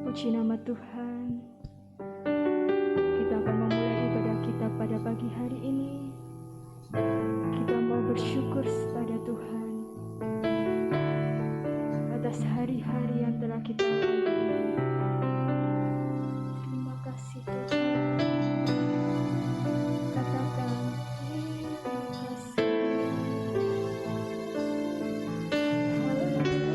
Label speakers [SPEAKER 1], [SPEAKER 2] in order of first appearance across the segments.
[SPEAKER 1] Puji nama Tuhan. Kita akan memulai ibadah kita pada pagi hari ini. Kita mau bersyukur pada Tuhan atas hari-hari yang telah kita lalui. Terima kasih Tuhan. Katakan terima kasih. Haleluya.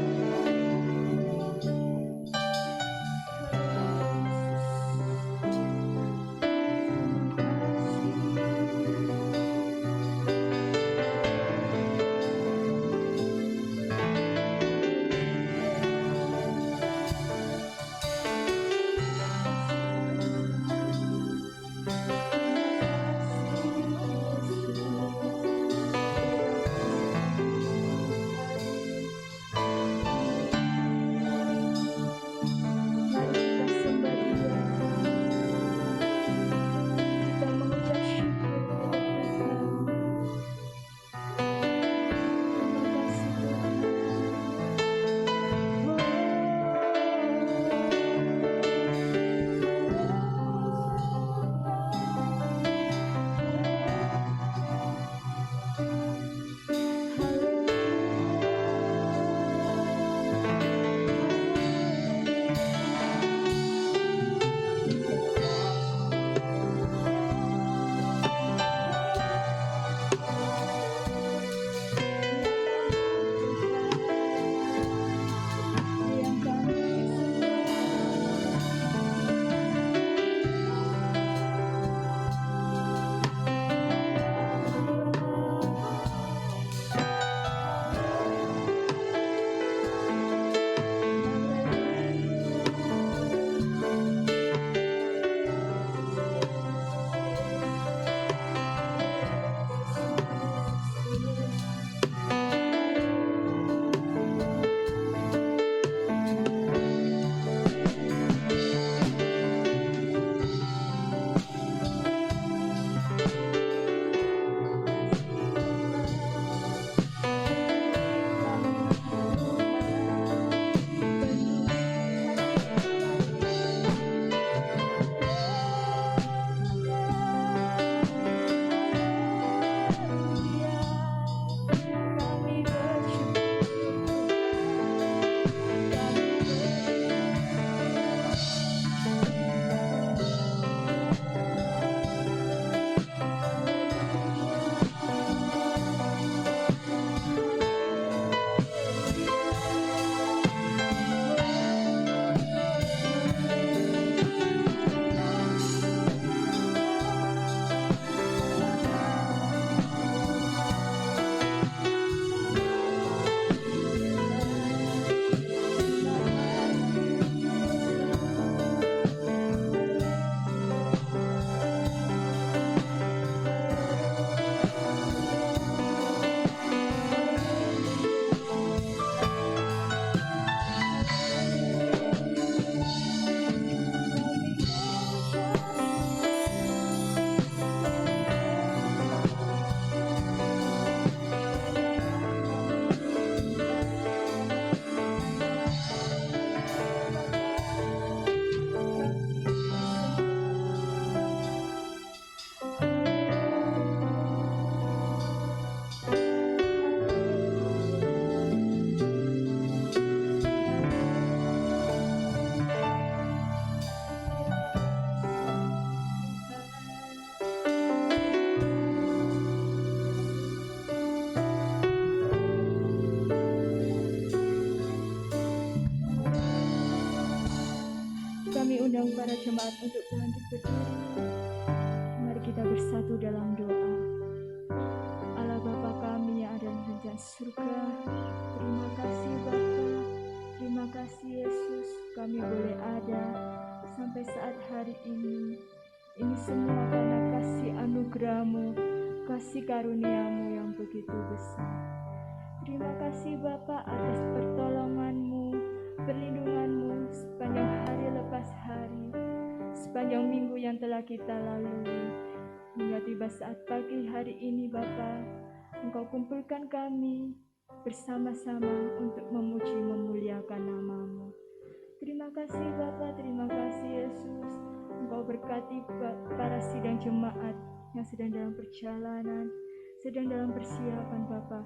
[SPEAKER 1] kami undang para jemaat untuk bangkit berdiri. Mari kita bersatu dalam doa. Allah Bapa kami yang ada di dalam surga, terima kasih Bapa, terima kasih Yesus, kami boleh ada sampai saat hari ini. Ini semua karena kasih anugerah-Mu, kasih karunia-Mu yang begitu besar. Terima kasih Bapa atas pertolongan-Mu, perlindungan-Mu sepanjang hari lepas hari, sepanjang minggu yang telah kita lalui. Hingga tiba saat pagi hari ini Bapa, Engkau kumpulkan kami bersama-sama untuk memuji memuliakan nama-Mu. Terima kasih Bapa, terima kasih Yesus. Engkau berkati para sidang jemaat yang sedang dalam perjalanan, sedang dalam persiapan Bapa.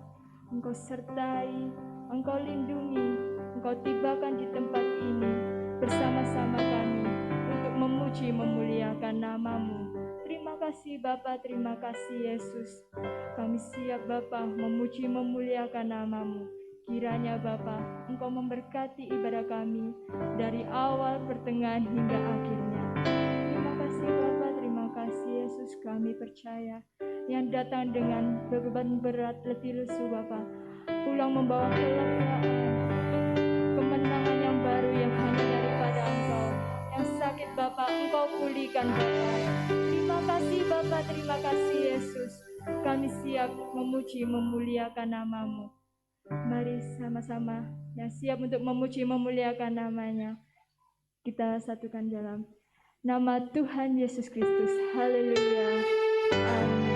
[SPEAKER 1] Engkau sertai, Engkau lindungi, Engkau tibakan di tempat ini bersama-sama kami untuk memuji memuliakan nama-Mu. Terima kasih Bapa, terima kasih Yesus. Kami siap Bapa memuji memuliakan nama-Mu. Kiranya Bapa, Engkau memberkati ibadah kami dari awal, pertengahan hingga akhirnya. Terima kasih Bapa, terima kasih Yesus. Kami percaya yang datang dengan beban berat letih lesu Bapa, pulang membawa kelegaan, kemenangan yang baru yang hanya daripada Engkau. Yang sakit Bapa, Engkau pulihkan Bapa. Terima kasih Bapa, terima kasih Yesus. Kami siap memuji memuliakan nama-Mu. Mari sama-sama yang siap untuk memuji memuliakan nama-Nya, kita satukan dalam nama Tuhan Yesus Kristus. Haleluya. Amin.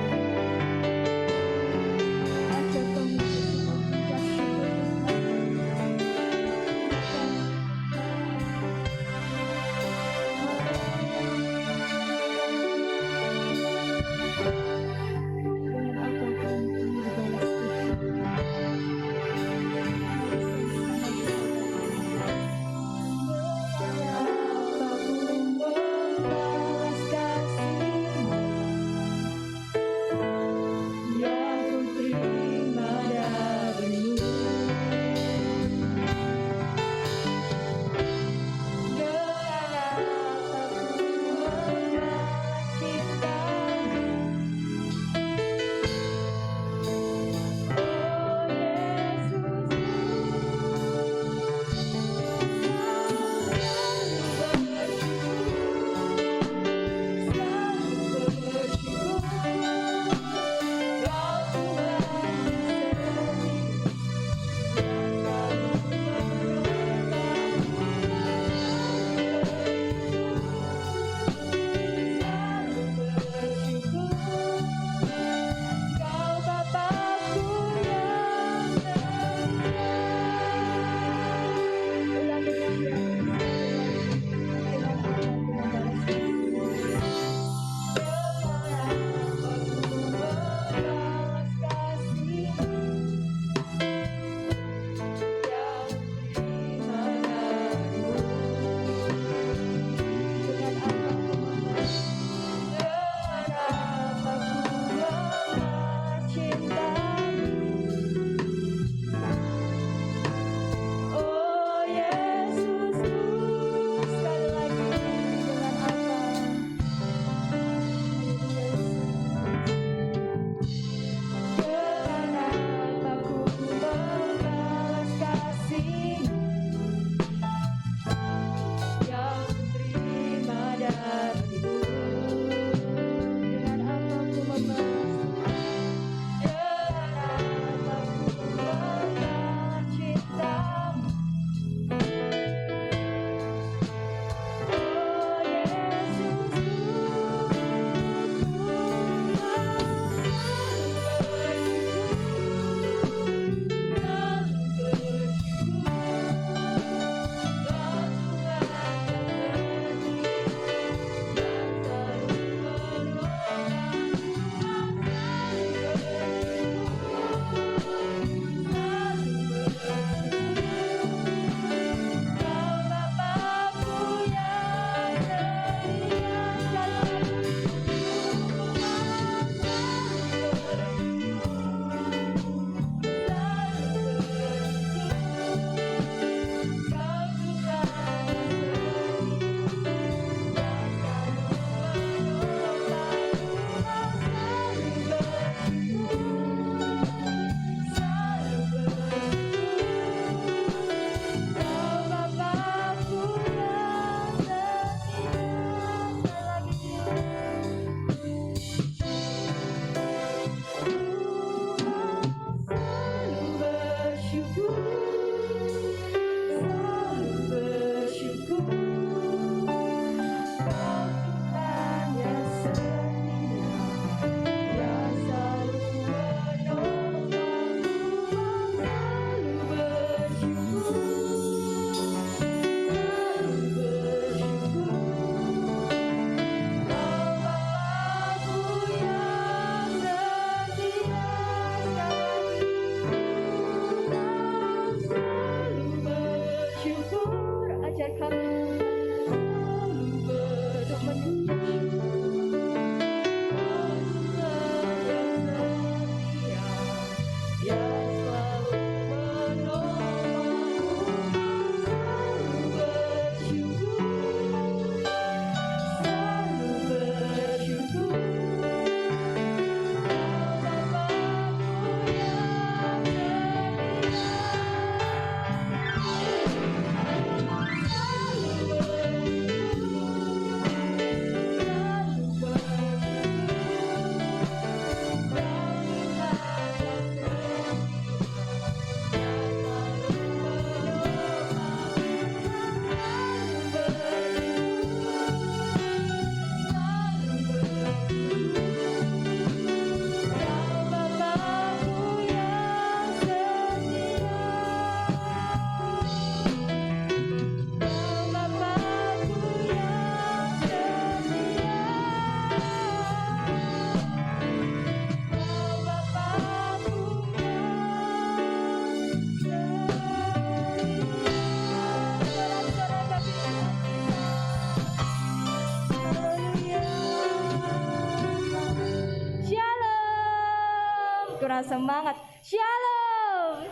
[SPEAKER 1] sama semangat. Shalom.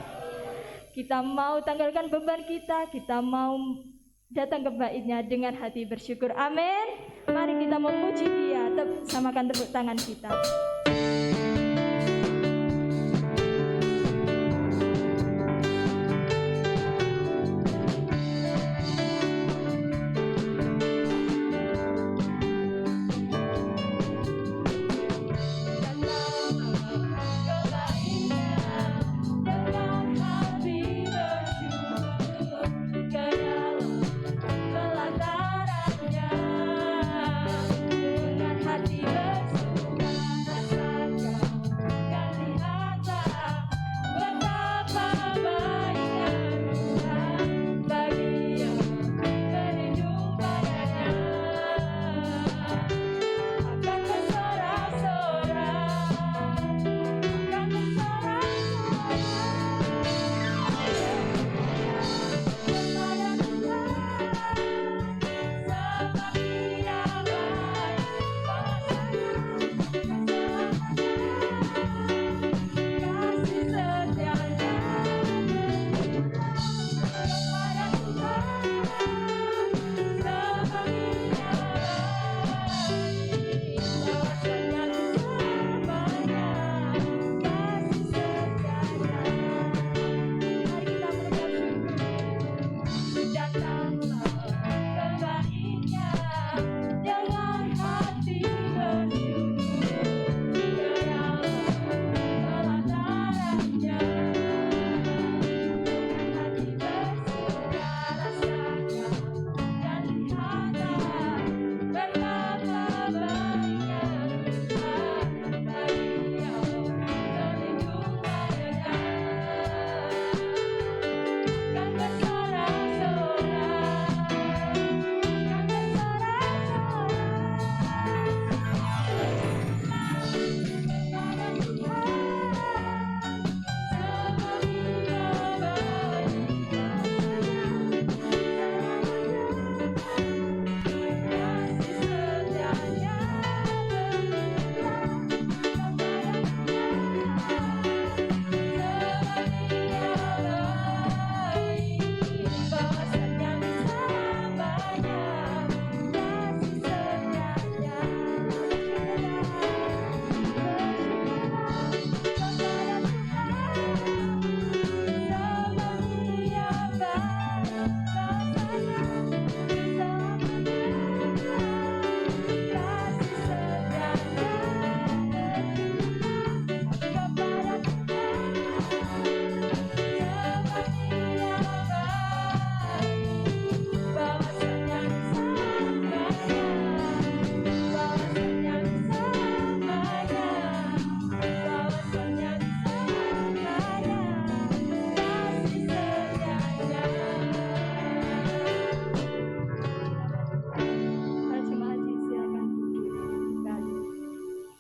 [SPEAKER 1] Kita mau tanggalkan beban kita mau datang ke baitnya dengan hati bersyukur. Amin. Mari kita memuji Dia. Samakan tepuk tangan kita.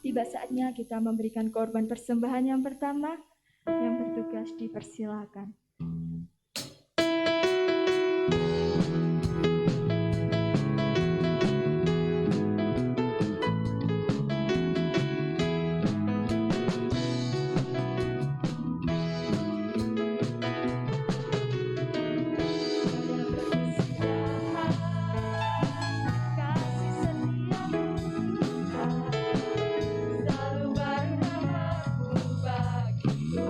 [SPEAKER 1] Tiba saatnya kita memberikan korban persembahan yang pertama. Yang bertugas dipersilakan.
[SPEAKER 2] Selalu baru namamu bagiku.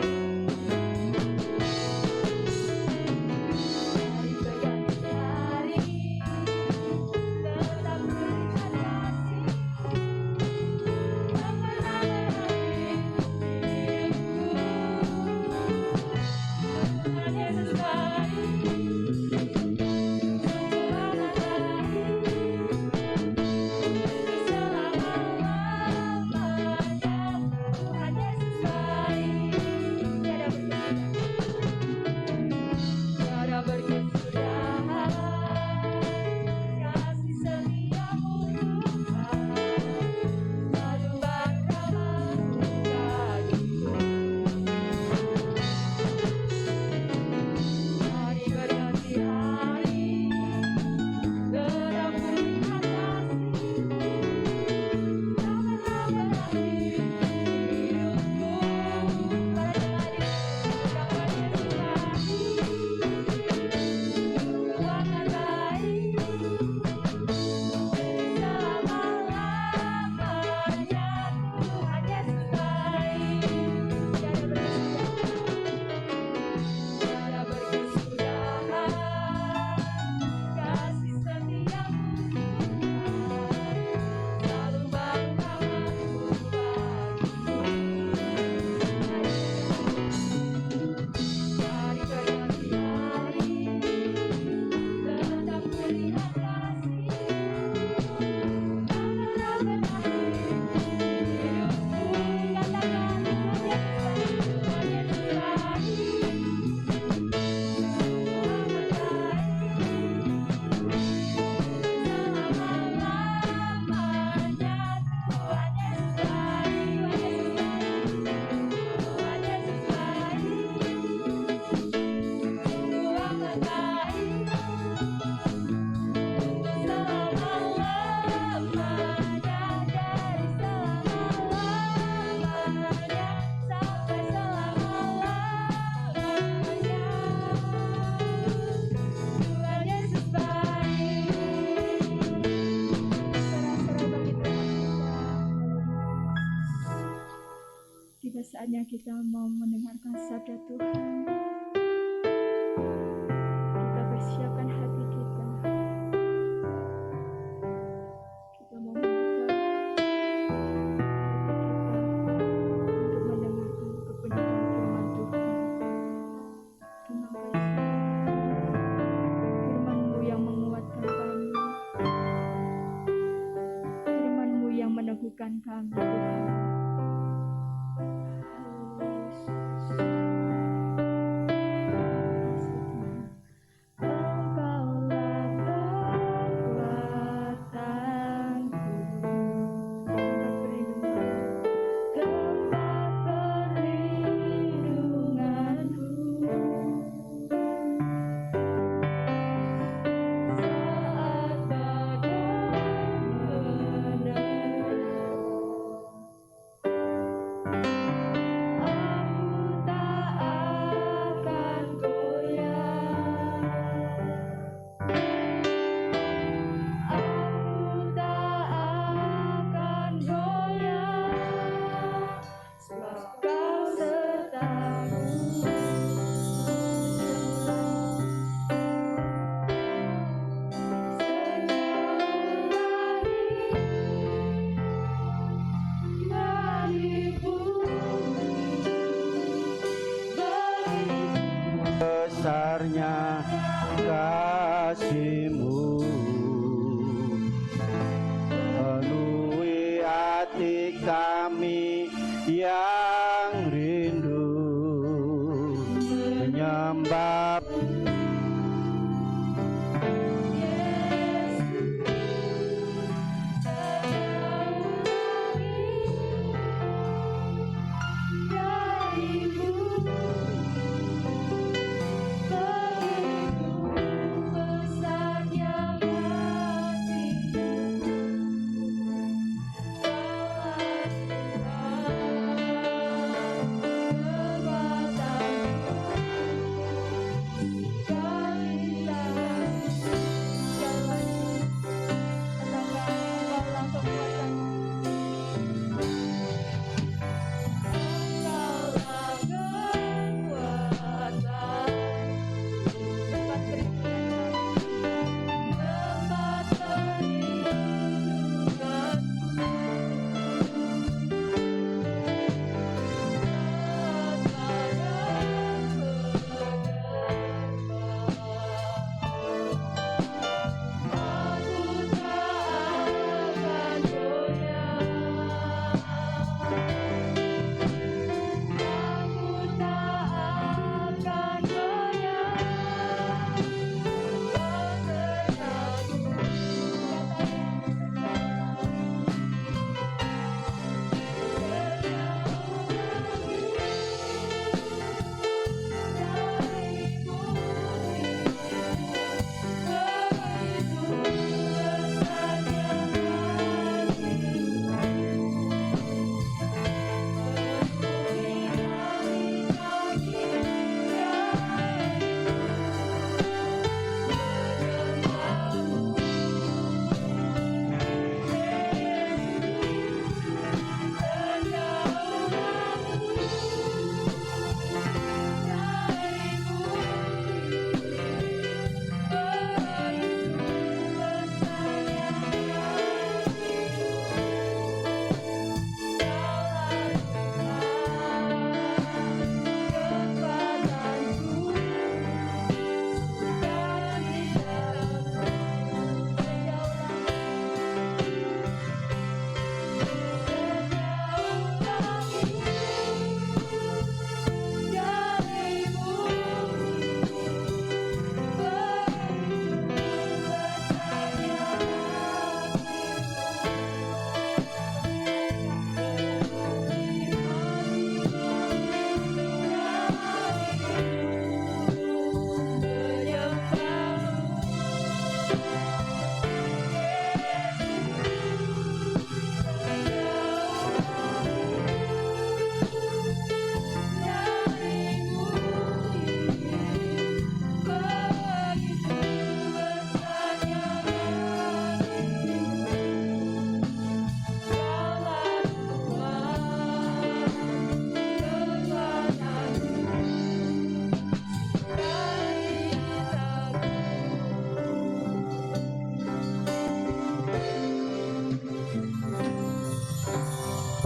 [SPEAKER 1] sudah saatnya kita mau mendengarkan sabda Tuhan. Kita persiapkan hati kita. Kita mau membuka hati kita untuk mendengarkan kebenaran firman Tuhan. Terima kasih. Firman-Mu yang menguatkan kami. Firman-Mu yang meneguhkan kami, Tuhan.
[SPEAKER 2] Besarnya kasih-Mu, penuhi hati kami yang rindu menyembah.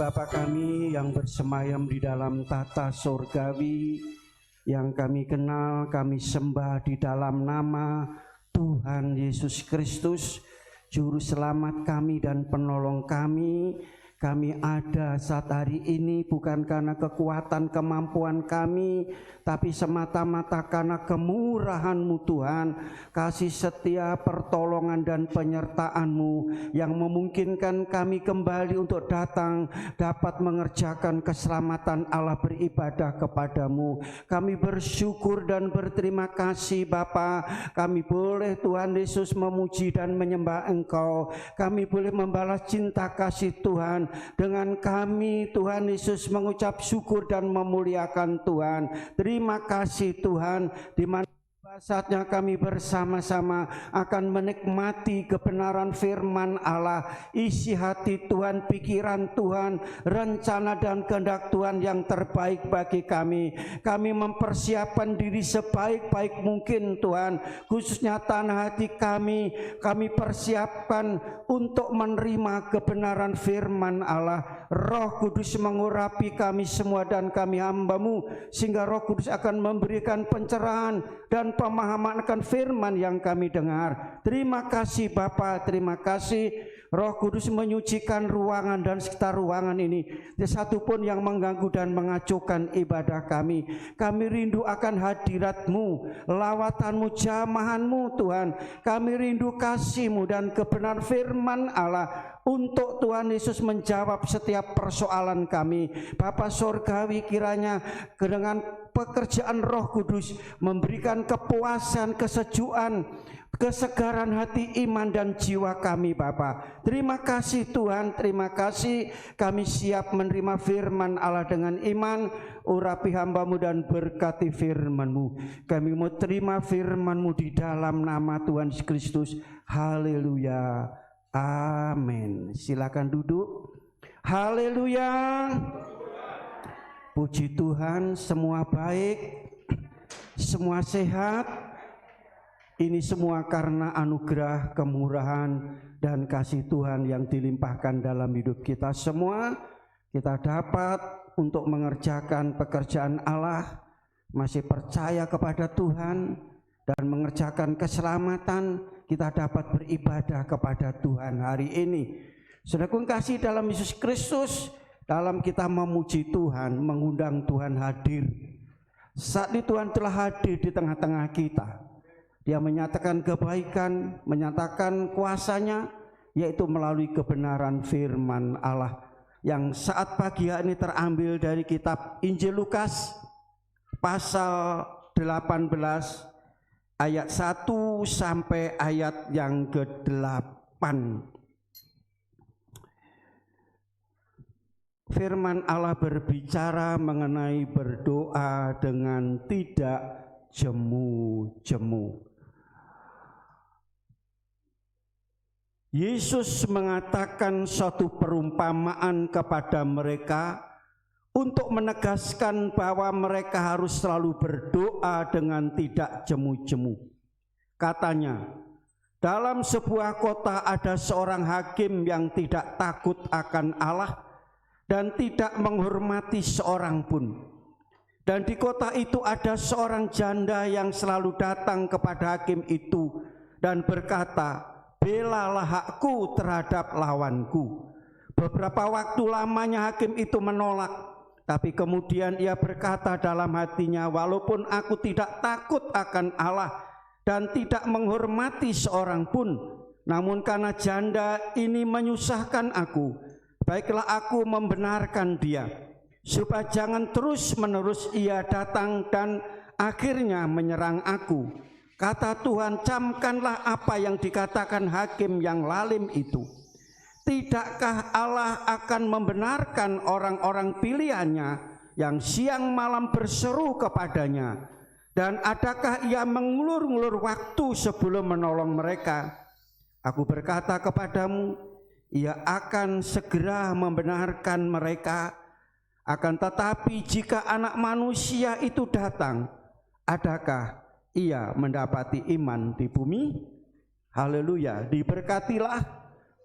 [SPEAKER 2] Bapa kami yang bersemayam di dalam tata surgawi, yang kami kenal, kami sembah di dalam nama Tuhan Yesus Kristus, Juru Selamat kami dan Penolong kami. Kami ada saat hari ini bukan karena kekuatan kemampuan kami, tapi semata-mata karena kemurahan-Mu Tuhan, kasih setia, pertolongan dan penyertaan-Mu yang memungkinkan kami kembali untuk datang dapat mengerjakan keselamatan Allah, beribadah kepada-Mu. Kami bersyukur dan berterima kasih Bapa. Kami boleh Tuhan Yesus memuji dan menyembah Engkau. Kami boleh membalas cinta kasih Tuhan dengan kami Tuhan Yesus mengucap syukur dan memuliakan Tuhan. Terima kasih Tuhan, di mana saatnya kami bersama-sama akan menikmati kebenaran firman Allah, isi hati Tuhan, pikiran Tuhan, rencana dan kehendak Tuhan yang terbaik bagi kami. Kami mempersiapkan diri sebaik-baik mungkin Tuhan, khususnya tanah hati kami persiapkan untuk menerima kebenaran firman Allah. Roh Kudus mengurapi kami semua dan kami hamba-Mu, sehingga Roh Kudus akan memberikan pencerahan dan pemahaman akan firman yang kami dengar. Terima kasih Bapa, terima kasih Roh Kudus menyucikan ruangan dan sekitar ruangan ini. Tidak satu pun yang mengganggu dan mengacaukan ibadah kami. Kami rindu akan hadirat-Mu, lawatan-Mu, jamahan-Mu Tuhan. Kami rindu kasih-Mu dan kebenaran firman Allah untuk Tuhan Yesus menjawab setiap persoalan kami. Bapa Surgawi, kiranya dengan pekerjaan Roh Kudus memberikan kepuasan, kesejukan, kesegaran hati, iman dan jiwa kami Bapa. Terima kasih Tuhan, terima kasih. Kami siap menerima firman Allah dengan iman. Urapi hamba-Mu dan berkati firman-Mu. Kami mau terima firman-Mu di dalam nama Tuhan Yesus Kristus. Haleluya, amin. Silakan duduk. Haleluya. Puji Tuhan, semua baik, semua sehat. Ini semua karena anugerah, kemurahan, dan kasih Tuhan yang dilimpahkan dalam hidup kita semua. Kita dapat untuk mengerjakan pekerjaan Allah, masih percaya kepada Tuhan, dan mengerjakan keselamatan. Kita dapat beribadah kepada Tuhan hari ini. Saudaraku kasih dalam Yesus Kristus, dalam kita memuji Tuhan, mengundang Tuhan hadir. Saat ini Tuhan telah hadir di tengah-tengah kita. Dia menyatakan kebaikan, menyatakan kuasanya, yaitu melalui kebenaran firman Allah yang saat pagi hari ini terambil dari kitab Injil Lukas pasal 18 ayat 1 sampai ayat yang ke-8. Firman Allah berbicara mengenai berdoa dengan tidak jemu-jemu. Yesus mengatakan suatu perumpamaan kepada mereka untuk menegaskan bahwa mereka harus selalu berdoa dengan tidak jemu-jemu. Katanya, dalam sebuah kota ada seorang hakim yang tidak takut akan Allah dan tidak menghormati seorang pun. Dan di kota itu ada seorang janda yang selalu datang kepada hakim itu dan berkata, belalah hakku terhadap lawanku. Beberapa waktu lamanya hakim itu menolak, tapi kemudian ia berkata dalam hatinya, walaupun aku tidak takut akan Allah dan tidak menghormati seorang pun, namun karena janda ini menyusahkan aku, baiklah aku membenarkan dia, supaya jangan terus-menerus ia datang dan akhirnya menyerang aku. Kata Tuhan, camkanlah apa yang dikatakan hakim yang lalim itu. Tidakkah Allah akan membenarkan orang-orang pilihannya yang siang malam berseru kepadanya? Dan adakah ia mengulur-ulur waktu sebelum menolong mereka? Aku berkata kepadamu, ia akan segera membenarkan mereka. Akan tetapi jika anak manusia itu datang, adakah ia mendapati iman di bumi? Haleluya. Diberkatilah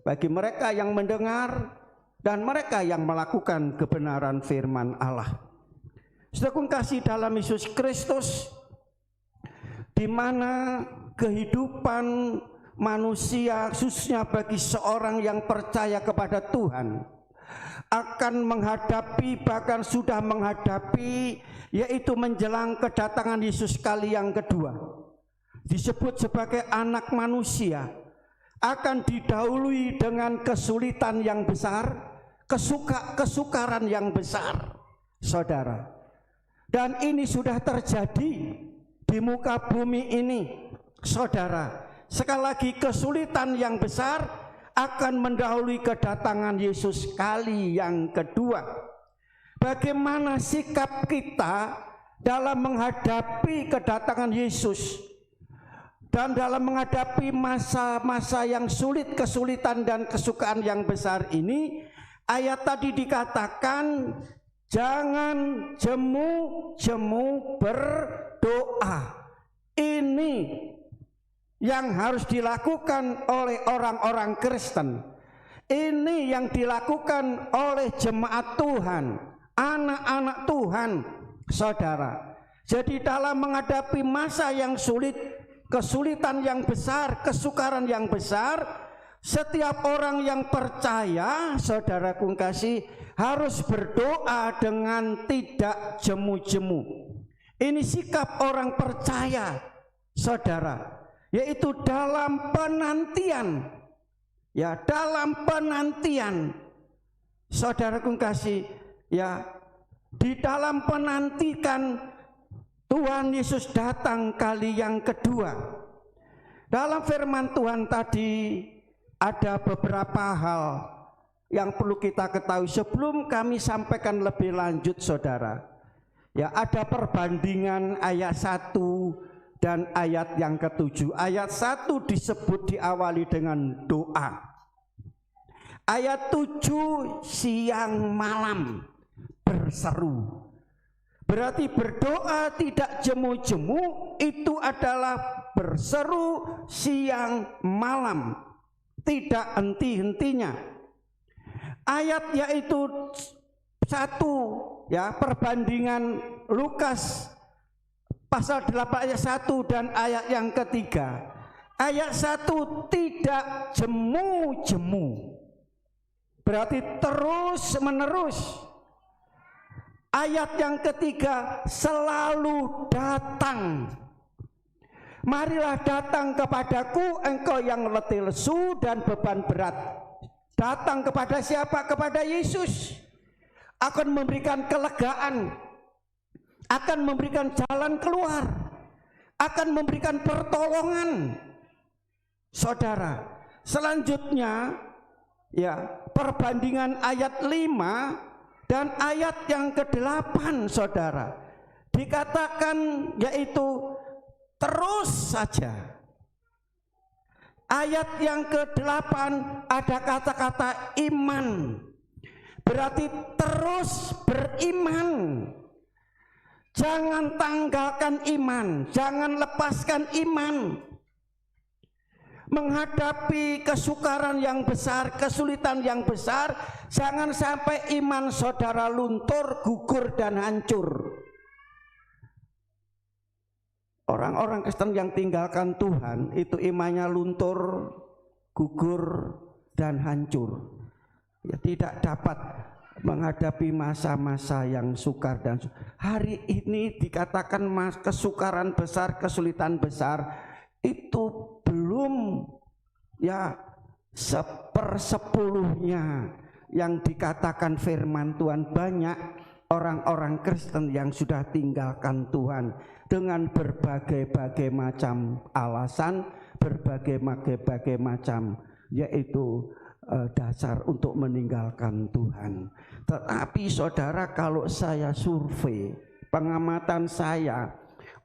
[SPEAKER 2] bagi mereka yang mendengar dan mereka yang melakukan kebenaran firman Allah. Saudaraku kasih dalam Yesus Kristus, di mana kehidupan manusia khususnya bagi seorang yang percaya kepada Tuhan akan menghadapi, bahkan sudah menghadapi, yaitu menjelang kedatangan Yesus kali yang kedua. Disebut sebagai anak manusia akan didahului dengan kesulitan yang besar, kesukaran yang besar, saudara. Dan ini sudah terjadi di muka bumi ini, saudara. Sekali lagi, kesulitan yang besar akan mendahului kedatangan Yesus kali yang kedua. Bagaimana sikap kita dalam menghadapi kedatangan Yesus dan dalam menghadapi masa-masa yang sulit, kesulitan dan kesukaan yang besar ini? Ayat tadi dikatakan, jangan jemu-jemu berdoa. Ini yang harus dilakukan oleh orang-orang Kristen. Ini yang dilakukan oleh jemaat Tuhan, anak-anak Tuhan, saudara. Jadi dalam menghadapi masa yang sulit, kesulitan yang besar, kesukaran yang besar, setiap orang yang percaya, saudaraku kasih, harus berdoa dengan tidak jemu-jemu. Ini sikap orang percaya, saudara, yaitu dalam penantian, ya, dalam penantian, saudaraku kasih, ya, di dalam penantikan Tuhan Yesus datang kali yang kedua. Dalam firman Tuhan tadi ada beberapa hal yang perlu kita ketahui sebelum kami sampaikan lebih lanjut, saudara. Ya, ada perbandingan ayat 1 dan ayat yang ke-7. Ayat 1 disebut diawali dengan doa. Ayat 7 siang malam berseru. Berarti berdoa tidak jemu-jemu itu adalah berseru siang malam, tidak henti-hentinya. Ayat yaitu 1, ya, perbandingan Lukas pasal 8 ayat 1 dan ayat yang ketiga. Ayat 1 tidak jemu-jemu, berarti terus menerus. Ayat yang ketiga selalu datang. Marilah datang kepadaku engkau yang letih lesu dan beban berat. Datang kepada siapa? Kepada Yesus. Akan memberikan kelegaan, akan memberikan jalan keluar, akan memberikan pertolongan, saudara. Selanjutnya, ya, perbandingan ayat 5 dan ayat yang ke-8, saudara, dikatakan yaitu terus saja. Ayat yang ke-8 ada kata-kata iman, berarti terus beriman. Jangan tanggalkan iman, jangan lepaskan iman. Menghadapi kesukaran yang besar, kesulitan yang besar, jangan sampai iman saudara luntur, gugur dan hancur. Orang-orang Kristen yang tinggalkan Tuhan itu imannya luntur, gugur dan hancur. Ya, tidak dapat menghadapi masa-masa yang sukar dan hari ini dikatakan kesukaran besar, kesulitan besar itu belum, ya, 1/10 yang dikatakan firman Tuhan. Banyak orang-orang Kristen yang sudah tinggalkan Tuhan dengan berbagai-bagai macam alasan, berbagai macam yaitu dasar untuk meninggalkan Tuhan. Tetapi saudara, kalau saya survei, pengamatan saya,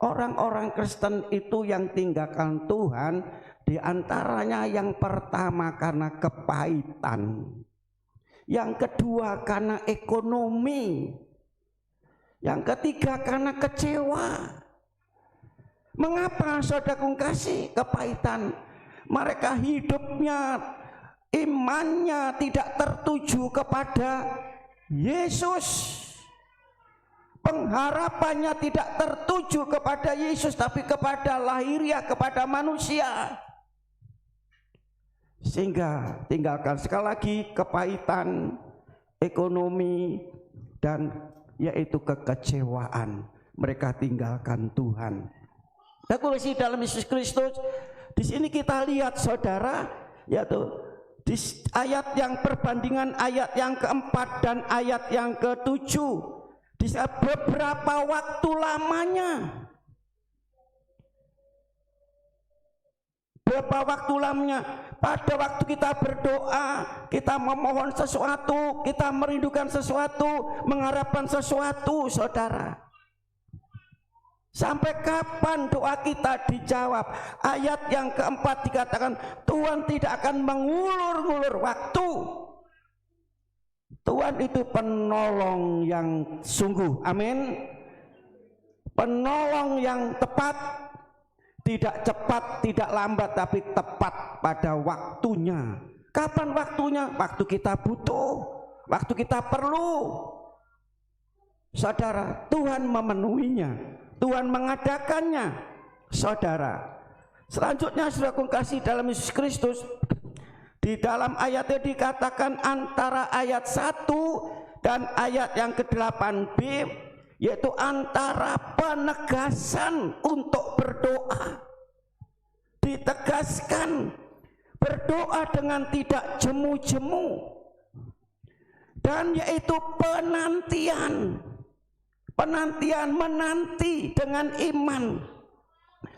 [SPEAKER 2] orang-orang Kristen itu yang tinggalkan Tuhan, diantaranya yang pertama karena kepahitan, yang kedua karena ekonomi, yang ketiga karena kecewa. Mengapa saudaraku kasih kepahitan? Mereka hidupnya imannya tidak tertuju kepada Yesus. Pengharapannya tidak tertuju kepada Yesus, tapi kepada lahiriah, kepada manusia. Sehingga tinggalkan sekali lagi kepahitan ekonomi dan yaitu kekecewaan. Mereka tinggalkan Tuhan. Dan kondisi dalam Yesus Kristus, di sini kita lihat saudara, yaitu di ayat yang perbandingan ayat yang keempat dan ayat yang ketujuh. Di beberapa waktu lamanya, pada waktu kita berdoa, kita memohon sesuatu, kita merindukan sesuatu, mengharapkan sesuatu, saudara. Sampai kapan doa kita dijawab? Ayat yang keempat dikatakan Tuhan tidak akan mengulur-ngulur waktu. Tuhan itu penolong yang sungguh, amin. Penolong yang tepat, tidak cepat, tidak lambat, tapi tepat pada waktunya. Kapan waktunya? Waktu kita butuh, waktu kita perlu. Saudara, Tuhan memenuhinya, Tuhan mengadakannya. Saudara, selanjutnya saudara kasih dalam Yesus Kristus, di dalam ayatnya dikatakan antara ayat 1 dan ayat yang ke-8b, yaitu antara penegasan untuk berdoa. Ditegaskan berdoa dengan tidak jemu-jemu, dan yaitu penantian menanti dengan iman.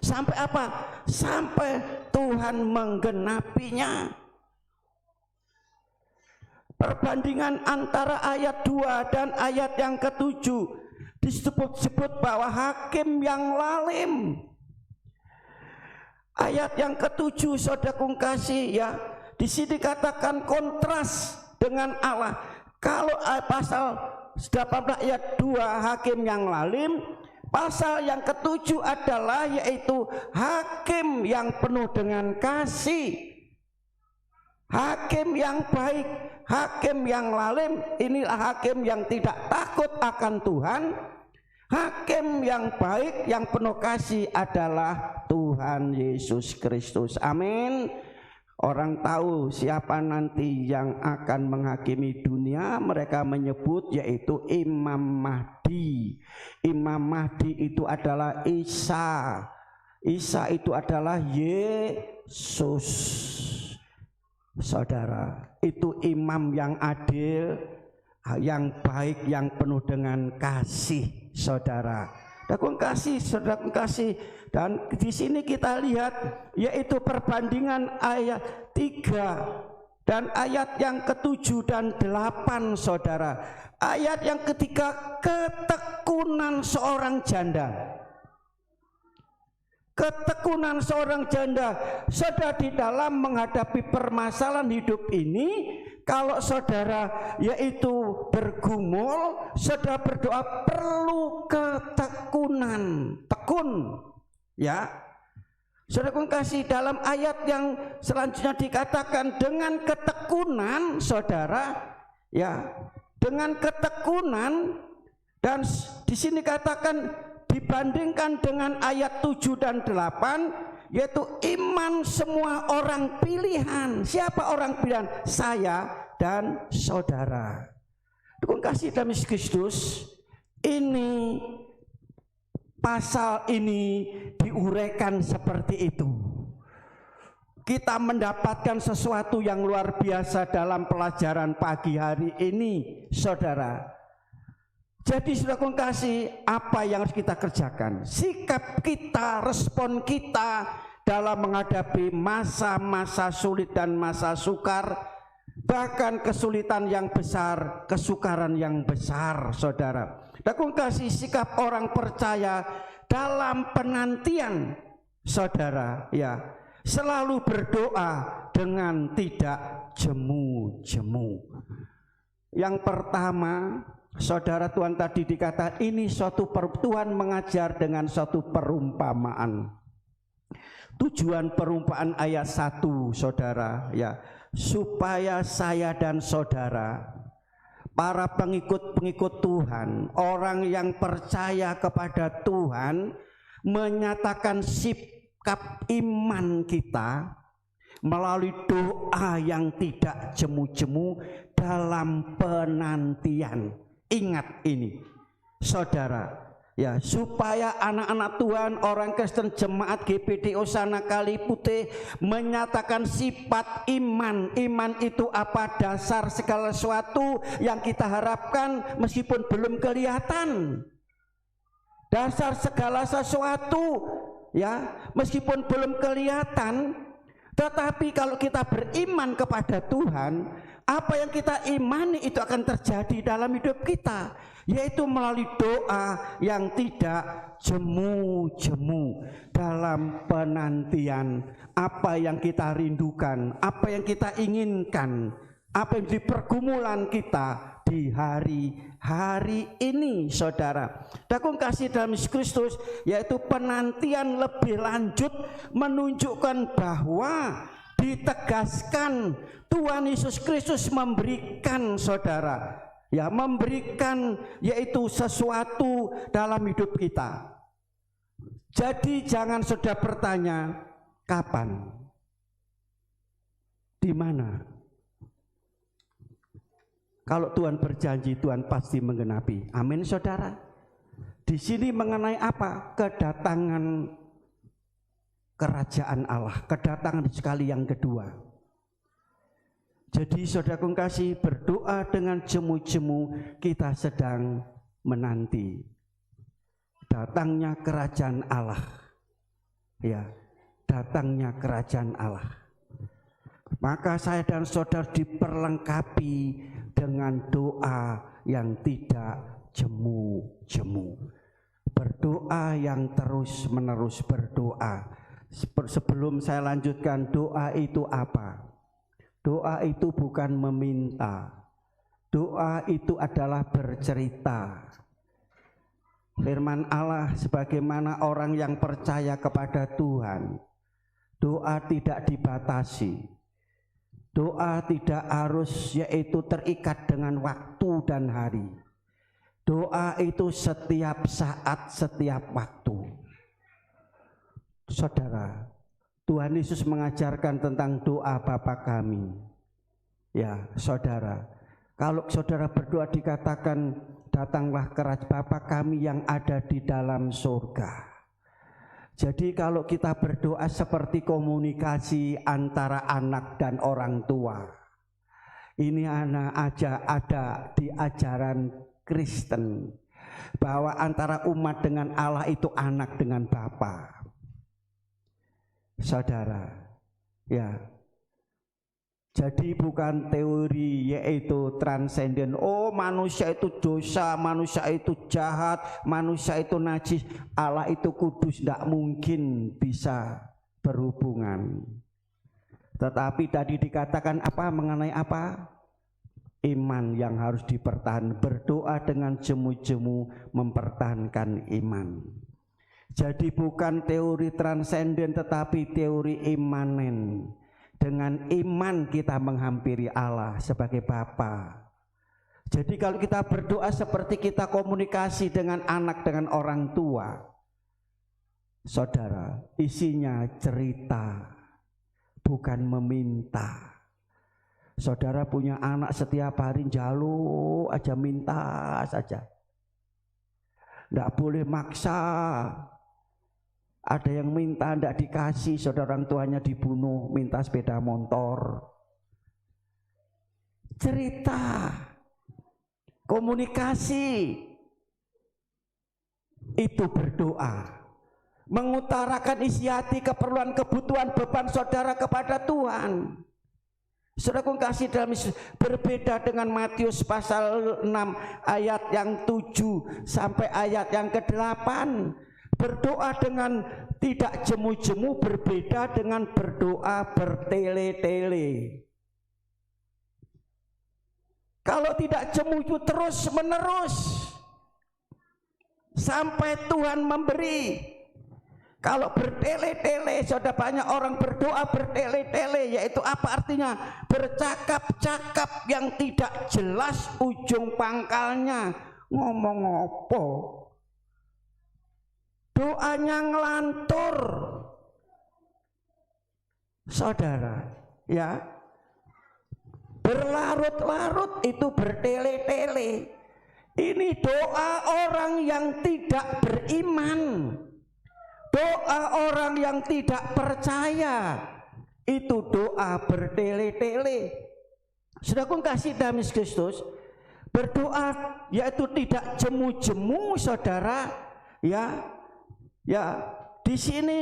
[SPEAKER 2] Sampai apa? Sampai Tuhan menggenapinya. Perbandingan antara ayat 2 dan ayat yang ke-7 disebut-sebut bahwa hakim yang lalim. Ayat yang ke-7 saudaraku kasih ya, di sini katakan kontras dengan Allah. Kalau pasal 18 ayat 2 hakim yang lalim, pasal yang ke-7 adalah yaitu hakim yang penuh dengan kasih. Hakim yang baik, hakim yang lalim, inilah hakim yang tidak takut akan Tuhan. Hakim yang baik, yang penuh kasih adalah Tuhan Yesus Kristus. Amin. Orang tahu siapa nanti yang akan menghakimi dunia, mereka menyebut yaitu Imam Mahdi. Imam Mahdi itu adalah Isa. Isa itu adalah Yesus. Saudara, itu imam yang adil, yang baik, yang penuh dengan kasih, saudara. Saudara kasih. Dan di sini kita lihat yaitu perbandingan ayat 3 dan ayat yang ke-7 dan 8, saudara. Ayat yang ketiga, ketekunan seorang janda. Ketekunan seorang janda, saudara, di dalam menghadapi permasalahan hidup ini, kalau saudara yaitu bergumul, saudara berdoa perlu ketekunan, tekun, ya. Saudara kasih, dalam ayat yang selanjutnya dikatakan dengan ketekunan, saudara, ya, dengan ketekunan, dan di sini katakan dibandingkan dengan ayat 7 dan 8, yaitu iman semua orang pilihan. Siapa orang pilihan? Saya dan saudara. Dukung kasih dalam Yesus Kristus, ini pasal ini diuraikan seperti itu. Kita mendapatkan sesuatu yang luar biasa dalam pelajaran pagi hari ini, saudara. Jadi saudara kasih, apa yang harus kita kerjakan? Sikap kita, respon kita dalam menghadapi masa-masa sulit dan masa sukar, bahkan kesulitan yang besar, kesukaran yang besar, saudara. Saudara kasih, sikap orang percaya dalam penantian, saudara, ya, selalu berdoa dengan tidak jemu-jemu. Yang pertama, saudara, Tuhan tadi dikatakan ini suatu Tuhan mengajar dengan suatu perumpamaan. Tujuan perumpamaan ayat 1, saudara, ya, supaya saya dan saudara, para pengikut-pengikut Tuhan, orang yang percaya kepada Tuhan, menyatakan sikap iman kita melalui doa yang tidak jemu-jemu dalam penantian. Ingat ini, saudara, ya, supaya anak-anak Tuhan, orang Kristen Jemaat GPD Osana Kaliputih menyatakan sifat iman. Iman itu apa? Dasar segala sesuatu yang kita harapkan meskipun belum kelihatan. Dasar segala sesuatu, ya, meskipun belum kelihatan, tetapi kalau kita beriman kepada Tuhan, apa yang kita imani itu akan terjadi dalam hidup kita, yaitu melalui doa yang tidak jemu-jemu dalam penantian apa yang kita rindukan, apa yang kita inginkan, apa yang di pergumulan kita di hari-hari ini, saudara. Dakung kasih dalam Yesus Kristus, yaitu penantian lebih lanjut menunjukkan bahwa ditegaskan Tuhan Yesus Kristus memberikan, saudara, ya, memberikan yaitu sesuatu dalam hidup kita. Jadi jangan saudara bertanya kapan, di mana. Kalau Tuhan berjanji, Tuhan pasti menggenapi. Amin, saudara. Di sini mengenai apa? Kedatangan kerajaan Allah, kedatangan sekali yang kedua. Jadi saudaraku kasih, berdoa dengan jemu-jemu kita sedang menanti datangnya kerajaan Allah. Ya, datangnya kerajaan Allah. Maka saya dan saudara diperlengkapi dengan doa yang tidak jemu-jemu. Berdoa yang terus-menerus berdoa. Sebelum saya lanjutkan, doa itu apa? Doa itu bukan meminta. Doa itu adalah bercerita. Firman Allah, sebagaimana orang yang percaya kepada Tuhan, doa tidak dibatasi. Doa tidak harus yaitu terikat dengan waktu dan hari. Doa itu setiap saat, setiap waktu. Saudara, Tuhan Yesus mengajarkan tentang doa Bapa kami. Ya, saudara, kalau saudara berdoa dikatakan datanglah kerajaan Bapa kami yang ada di dalam surga. Jadi kalau kita berdoa seperti komunikasi antara anak dan orang tua. Ini anak aja ada di ajaran Kristen, bahwa antara umat dengan Allah itu anak dengan Bapa. Saudara, ya. Jadi bukan teori yaitu transenden. Oh, manusia itu dosa, manusia itu jahat, manusia itu najis, Allah itu kudus. Tidak mungkin bisa berhubungan. Tetapi tadi dikatakan apa mengenai apa? Iman yang harus dipertahankan. Berdoa dengan jemu-jemu mempertahankan iman. Jadi bukan teori transenden tetapi teori imanen. Dengan iman kita menghampiri Allah sebagai Bapa. Jadi kalau kita berdoa seperti kita komunikasi dengan anak, dengan orang tua, saudara, isinya cerita, bukan meminta. Saudara punya anak setiap hari jaluk aja, minta saja, tidak boleh maksa. Ada yang minta tidak dikasih, saudara, orang tuanya dibunuh, minta sepeda motor. Cerita, komunikasi, itu berdoa. Mengutarakan isi hati, keperluan, kebutuhan, beban saudara kepada Tuhan. Saudaraku kasih dalam berbeda dengan Matius pasal 6 ayat yang 7 sampai ayat yang ke-8. Berdoa dengan tidak jemu-jemu berbeda dengan berdoa bertele-tele. Kalau tidak jemu-jemu terus menerus sampai Tuhan memberi. Kalau bertele-tele, sudah banyak orang berdoa bertele-tele, yaitu apa artinya? Bercakap-cakap yang tidak jelas ujung pangkalnya. Ngomong apa? Doanya ngelantur. Saudara, ya. Berlarut-larut itu bertele-tele. Ini doa orang yang tidak beriman. Doa orang yang tidak percaya. Itu doa bertele-tele. Saudaraku kasih dalam Kristus, berdoa yaitu tidak jemu-jemu, saudara. Ya, di sini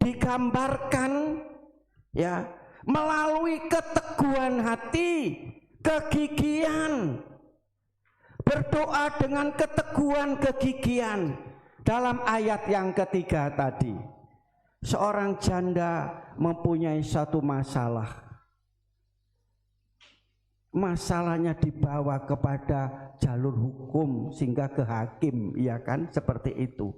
[SPEAKER 2] digambarkan ya melalui keteguhan hati, kegigihan. Berdoa dengan keteguhan, kegigihan. Dalam ayat yang ketiga tadi, seorang janda mempunyai satu masalah. Masalahnya dibawa kepada jalur hukum sehingga ke hakim, ya kan, seperti itu.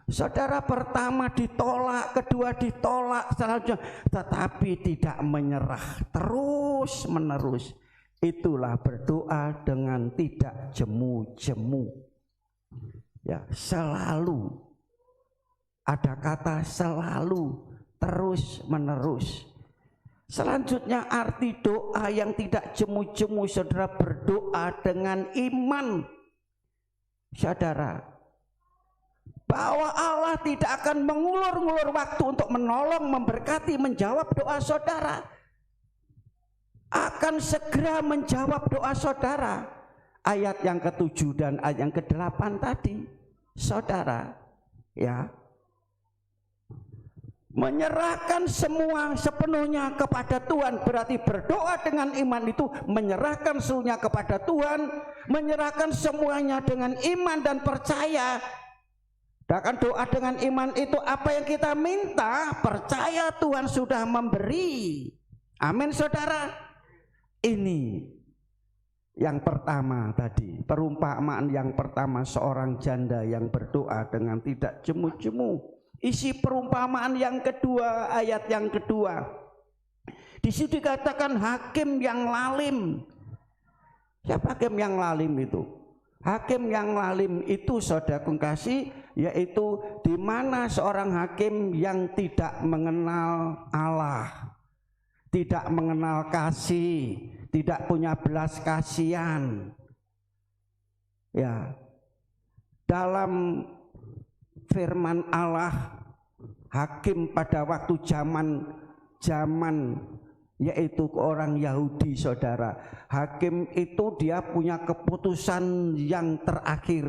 [SPEAKER 2] Saudara, pertama ditolak, kedua ditolak, selanjutnya, tetapi tidak menyerah, terus menerus. Itulah berdoa dengan tidak jemu-jemu. Ya, selalu ada kata selalu, terus menerus. Selanjutnya arti doa yang tidak jemu-jemu, saudara, berdoa dengan iman. Saudara, bahwa Allah tidak akan mengulur-ngulur waktu untuk menolong, memberkati, menjawab doa saudara. Akan segera menjawab doa saudara. Ayat yang ke-7 dan ayat yang ke-8 tadi, saudara, ya, menyerahkan semua sepenuhnya kepada Tuhan. Berarti berdoa dengan iman itu menyerahkan seluruhnya kepada Tuhan, menyerahkan semuanya dengan iman dan percaya. Dan doa dengan iman itu apa yang kita minta, percaya Tuhan sudah memberi. Amin, saudara. Ini yang pertama tadi, perumpamaan yang pertama, seorang janda yang berdoa dengan tidak jemu-jemu. Isi perumpamaan yang kedua, ayat yang kedua, di situ dikatakan hakim yang lalim. Siapa hakim yang lalim itu? Hakim yang lalim itu, saudaraku kasih, yaitu di mana seorang hakim yang tidak mengenal Allah, tidak mengenal kasih, tidak punya belas kasihan. Ya, dalam firman Allah, hakim pada waktu zaman yaitu orang Yahudi, saudara, hakim itu dia punya keputusan yang terakhir,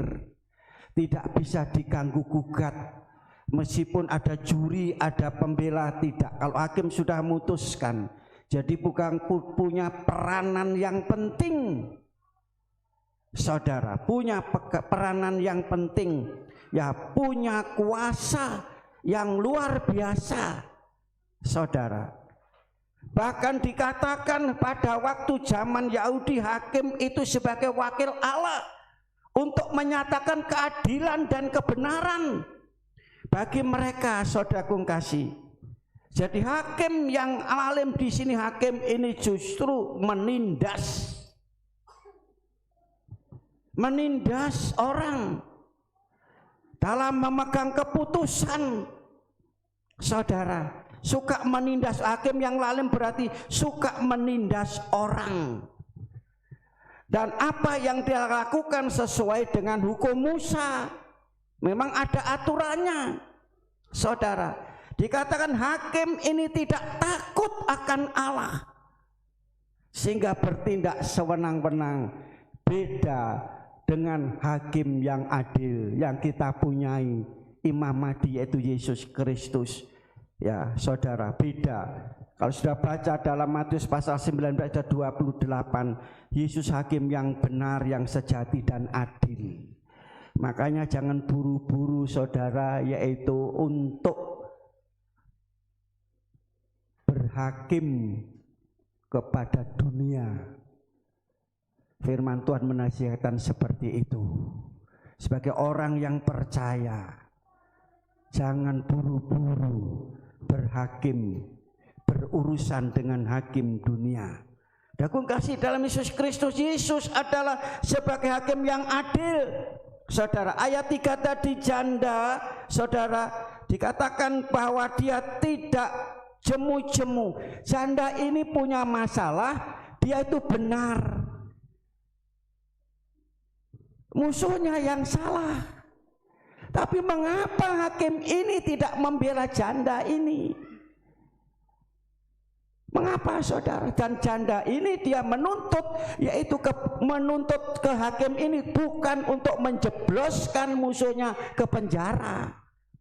[SPEAKER 2] tidak bisa diganggu gugat. Meskipun ada juri, ada pembela, tidak. Kalau hakim sudah memutuskan, jadi bukan punya peranan yang penting, saudara, punya peranan yang penting, ya, punya kuasa yang luar biasa, saudara. Bahkan dikatakan pada waktu zaman Yahudi, hakim itu sebagai wakil Allah untuk menyatakan keadilan dan kebenaran bagi mereka, saudaraku kasih. Jadi hakim yang alim di sini, hakim ini justru menindas orang dalam memegang keputusan, saudara. Suka menindas. Hakim yang lalim berarti suka menindas orang. Dan apa yang dia lakukan sesuai dengan hukum Musa. Memang ada aturannya, saudara. Dikatakan hakim ini tidak takut akan Allah, sehingga bertindak sewenang-wenang. Beda dengan hakim yang adil yang kita punyai, Imam Mahdi, yaitu Yesus Kristus. Ya, saudara, beda. Kalau sudah baca dalam Matius pasal 19 ayat 28, Yesus hakim yang benar, yang sejati dan adil. Makanya jangan buru-buru, saudara, yaitu untuk berhakim kepada dunia. Firman Tuhan menasihatkan seperti itu. Sebagai orang yang percaya, Jangan buru-buru berhakim, berurusan dengan hakim dunia. Dakung kasih dalam Yesus Kristus, Yesus adalah sebagai hakim yang adil. Saudara, ayat 3 tadi janda, saudara, dikatakan bahwa dia tidak jemu-jemu. Janda ini punya masalah, dia itu benar. Musuhnya yang salah. Tapi mengapa hakim ini tidak membela janda ini? Mengapa saudara? Dan janda ini dia menuntut, yaitu menuntut ke hakim ini bukan untuk menjebloskan musuhnya ke penjara,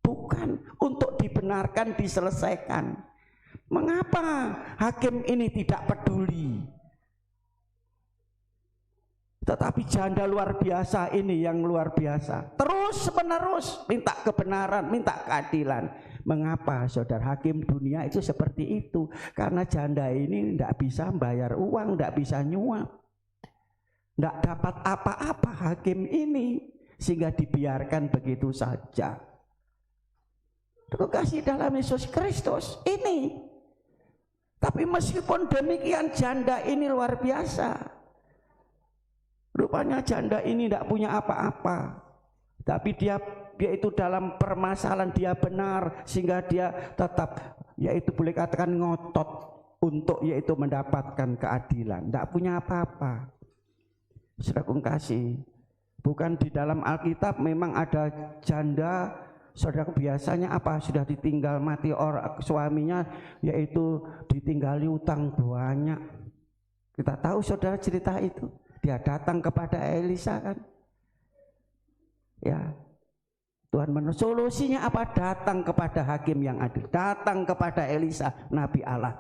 [SPEAKER 2] bukan, untuk dibenarkan, diselesaikan. Mengapa hakim ini tidak peduli? Tetapi janda luar biasa ini yang luar biasa, terus menerus minta kebenaran, minta keadilan. Mengapa saudara? Hakim dunia itu seperti itu, karena janda ini tidak bisa bayar uang, tidak bisa nyuap, tidak dapat apa-apa hakim ini, sehingga dibiarkan begitu saja. Terkasih dalam Yesus Kristus ini. Tapi meskipun demikian, janda ini luar biasa. Rupanya janda ini tidak punya apa-apa, tapi dia yaitu dalam permasalahan dia benar, sehingga dia tetap yaitu boleh katakan ngotot untuk yaitu mendapatkan keadilan. Tidak punya apa-apa. Saudaraku kasih, bukan di dalam Alkitab memang ada janda, saudaraku, biasanya apa? Sudah ditinggal mati orang suaminya, yaitu ditinggali utang banyak. Kita tahu saudara cerita itu. Dia datang kepada Elisa kan, ya Tuhan menurut solusinya apa? Datang kepada hakim yang adil, datang kepada Elisa Nabi Allah,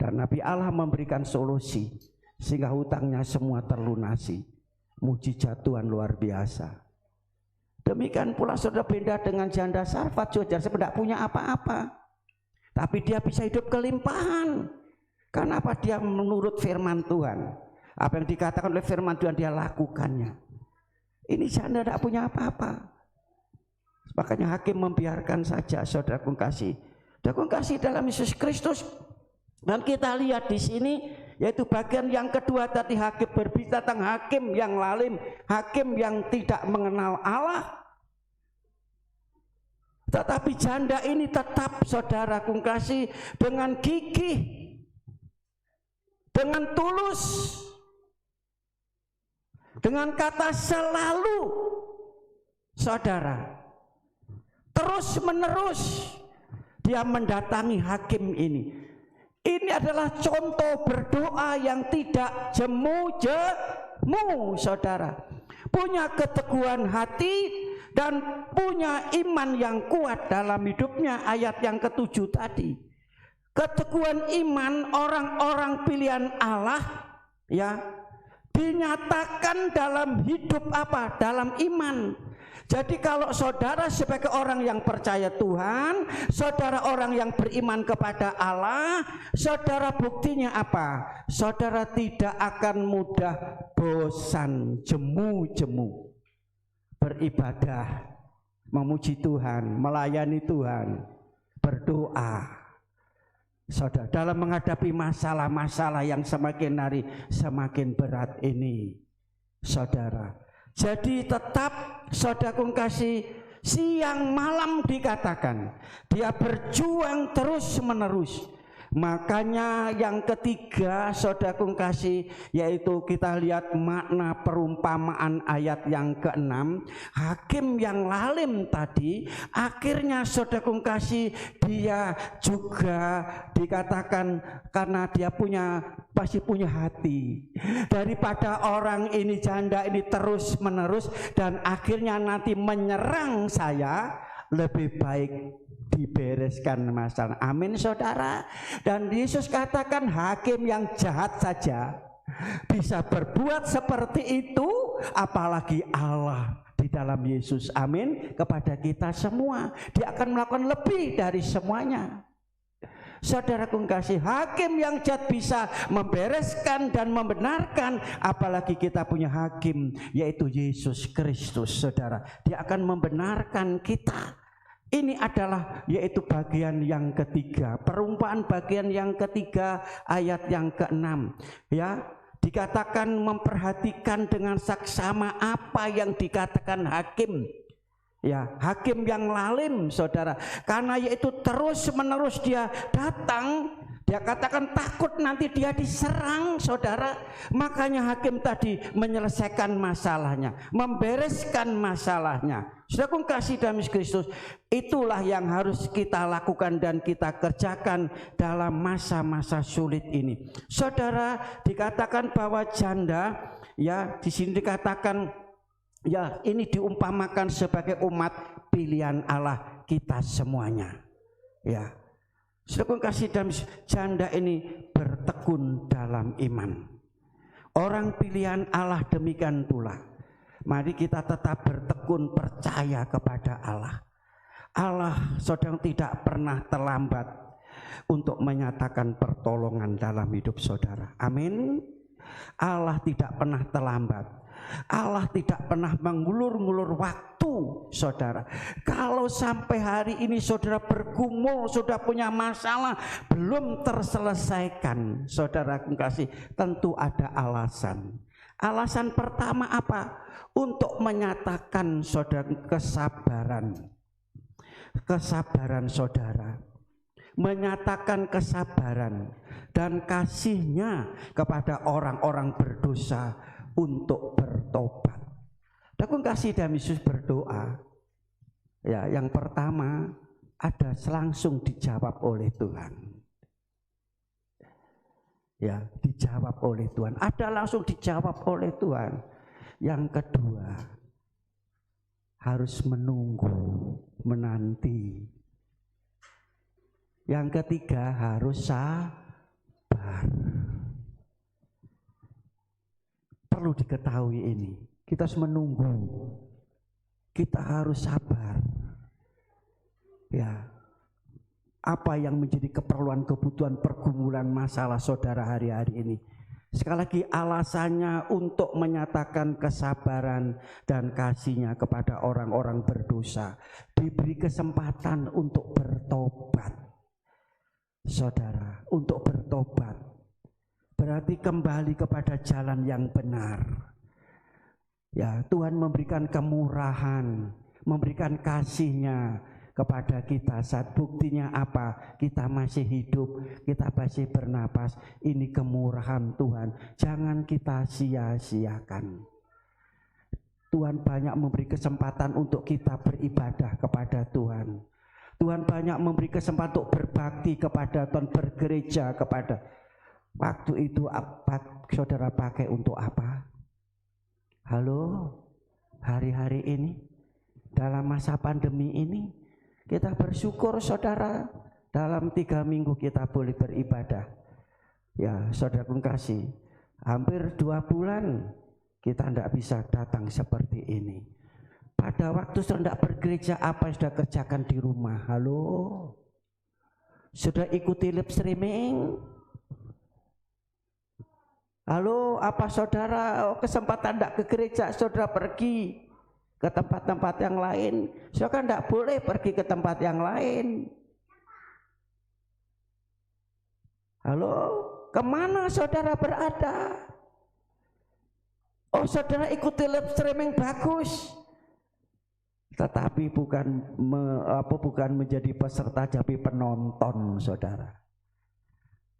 [SPEAKER 2] dan Nabi Allah memberikan solusi sehingga hutangnya semua terlunasi. Mujizat Tuhan luar biasa. Demikian pula saudara, beda dengan janda Sarfat, saudara tidak punya apa-apa, tapi dia bisa hidup kelimpahan. Karena apa? Dia menurut firman Tuhan. Apa yang dikatakan oleh firman Tuhan dia lakukannya. Ini janda tidak punya apa-apa. Makanya hakim membiarkan saja, saudaraku kasih. Saudaraku kasih dalam Yesus Kristus. Dan kita lihat di sini, yaitu bagian yang kedua tadi, hakim berbicara tentang hakim yang lalim, hakim yang tidak mengenal Allah. Tetapi janda ini tetap, saudaraku kasih, dengan gigih, dengan tulus, dengan kata selalu, saudara, terus menerus dia mendatangi hakim ini. Ini adalah contoh berdoa yang tidak jemu-jemu, saudara. Punya keteguhan hati dan punya iman yang kuat dalam hidupnya. Ayat yang ke-7 tadi. Keteguhan iman orang-orang pilihan Allah, ya, dinyatakan dalam hidup apa? Dalam iman. Jadi kalau saudara sebagai orang yang percaya Tuhan, saudara orang yang beriman kepada Allah, saudara buktinya apa? Saudara tidak akan mudah bosan, jemu-jemu beribadah, memuji Tuhan, melayani Tuhan, berdoa. Saudara, dalam menghadapi masalah-masalah yang semakin hari semakin berat ini, saudara. Jadi tetap, saudaraku kasih, siang malam dikatakan dia berjuang terus menerus. Makanya yang ketiga, saudaraku kasih, yaitu kita lihat makna perumpamaan ayat yang ke-6. Hakim yang lalim tadi, akhirnya saudaraku kasih, dia juga dikatakan karena dia pasti punya hati. Daripada orang ini, janda ini terus menerus dan akhirnya nanti menyerang saya, lebih baik dibereskan masalah. Amin saudara. Dan Yesus katakan hakim yang jahat saja bisa berbuat seperti itu, apalagi Allah di dalam Yesus. Amin. Kepada kita semua, dia akan melakukan lebih dari semuanya. Saudaraku kasih, hakim yang jahat bisa membereskan dan membenarkan, apalagi kita punya hakim yaitu Yesus Kristus. Saudara, dia akan membenarkan kita. Ini adalah yaitu bagian yang ketiga, perumpamaan bagian yang ketiga ayat yang ke-6 ya. Dikatakan memperhatikan dengan saksama apa yang dikatakan hakim. Ya, hakim yang lalim saudara, karena yaitu terus menerus dia datang, dia katakan takut nanti dia diserang saudara. Makanya hakim tadi menyelesaikan masalahnya, membereskan masalahnya. Saudaraku kasih dalam Kristus, itulah yang harus kita lakukan dan kita kerjakan dalam masa-masa sulit ini. Saudara, dikatakan bahwa janda, ya di sini dikatakan ya ini diumpamakan sebagai umat pilihan Allah kita semuanya. Ya, saudaraku kasih dalam janda ini bertekun dalam iman. Orang pilihan Allah demikian pula. Mari kita tetap bertekun percaya kepada Allah. Allah saudara tidak pernah terlambat untuk menyatakan pertolongan dalam hidup saudara. Amin. Allah tidak pernah terlambat. Allah tidak pernah mengulur-ngulur waktu saudara. Kalau sampai hari ini saudara bergumul, sudah punya masalah belum terselesaikan, saudara kasih, tentu ada alasan. Alasan pertama apa? Untuk menyatakan saudara kesabaran. Kesabaran saudara, menyatakan kesabaran dan kasihnya kepada orang-orang berdosa untuk bertobat. Aku kasih dalam Yesus berdoa. Ya, yang pertama ada langsung dijawab oleh Tuhan. Ya, dijawab oleh Tuhan. Ada langsung dijawab oleh Tuhan. Yang kedua harus menunggu, menanti. Yang ketiga harus sabar. Perlu diketahui ini, kita harus menunggu, kita harus sabar. Ya, apa yang menjadi keperluan, kebutuhan, pergumulan, masalah saudara hari-hari ini. Sekali lagi alasannya untuk menyatakan kesabaran dan kasihnya kepada orang-orang berdosa. Diberi kesempatan untuk bertobat. Saudara, untuk bertobat berarti kembali kepada jalan yang benar. Ya, Tuhan memberikan kemurahan, memberikan kasihnya kepada kita. Saat buktinya apa? Kita masih hidup, kita masih bernapas. Ini kemurahan Tuhan, jangan kita sia-siakan. Tuhan banyak memberi kesempatan untuk kita beribadah kepada Tuhan. Tuhan banyak memberi kesempatan untuk berbakti kepada Tuhan, bergereja kepada. Waktu itu apa saudara pakai untuk apa? Halo, hari-hari ini dalam masa pandemi ini kita bersyukur saudara, dalam 3 minggu kita boleh beribadah. Ya saudara pun kasih, hampir 2 bulan kita tidak bisa datang seperti ini. Pada waktu sudah tidak bergereja, apa yang sudah kerjakan di rumah? Halo, sudah ikuti live streaming? Halo, apa saudara kesempatan tidak ke gereja, saudara pergi ke tempat-tempat yang lain? Saudara kan tidak boleh pergi ke tempat yang lain. Halo, kemana saudara berada? Oh, saudara ikuti live streaming, bagus. Tetapi bukan menjadi peserta, tapi penonton saudara.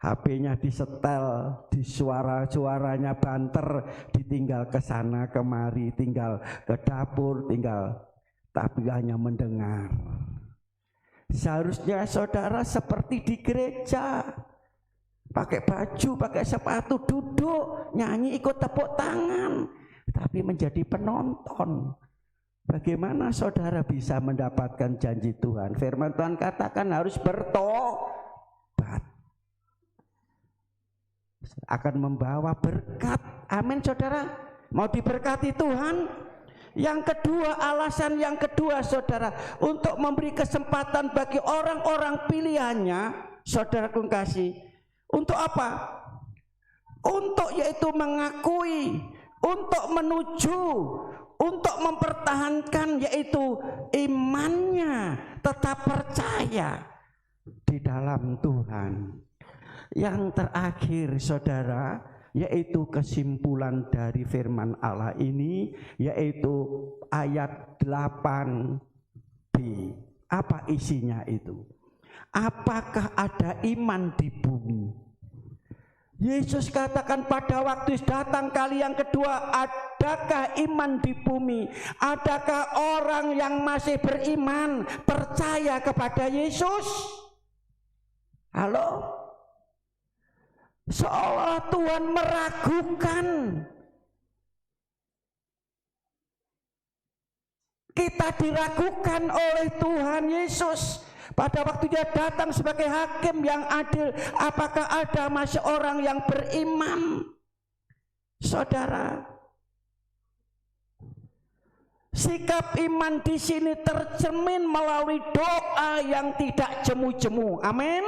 [SPEAKER 2] HP-nya disetel, di suaranya banter, ditinggal ke sana kemari, tinggal ke dapur, tapi hanya mendengar. Seharusnya saudara seperti di gereja, pakai baju, pakai sepatu, duduk, nyanyi, ikut tepuk tangan, tapi menjadi penonton. Bagaimana saudara bisa mendapatkan janji Tuhan? Firman Tuhan katakan harus bertobat, akan membawa berkat. Amin saudara, mau diberkati Tuhan. Yang kedua, alasan yang kedua saudara, untuk memberi kesempatan bagi orang-orang pilihannya, saudara kasih. Untuk apa? Untuk yaitu mengakui, untuk menuju, untuk mempertahankan yaitu imannya tetap percaya di dalam Tuhan. Yang terakhir saudara, yaitu kesimpulan dari firman Allah ini, yaitu ayat 8b. Apa isinya itu? Apakah ada iman di bumi? Yesus katakan pada waktu datang kali yang kedua, adakah iman di bumi? Adakah orang yang masih beriman, percaya kepada Yesus? Halo? Seolah Tuhan meragukan. Kita diragukan oleh Tuhan Yesus. Pada waktu dia datang sebagai hakim yang adil, apakah ada masih orang yang beriman? Saudara, sikap iman di sini tercermin melalui doa yang tidak jemu-jemu. Amin.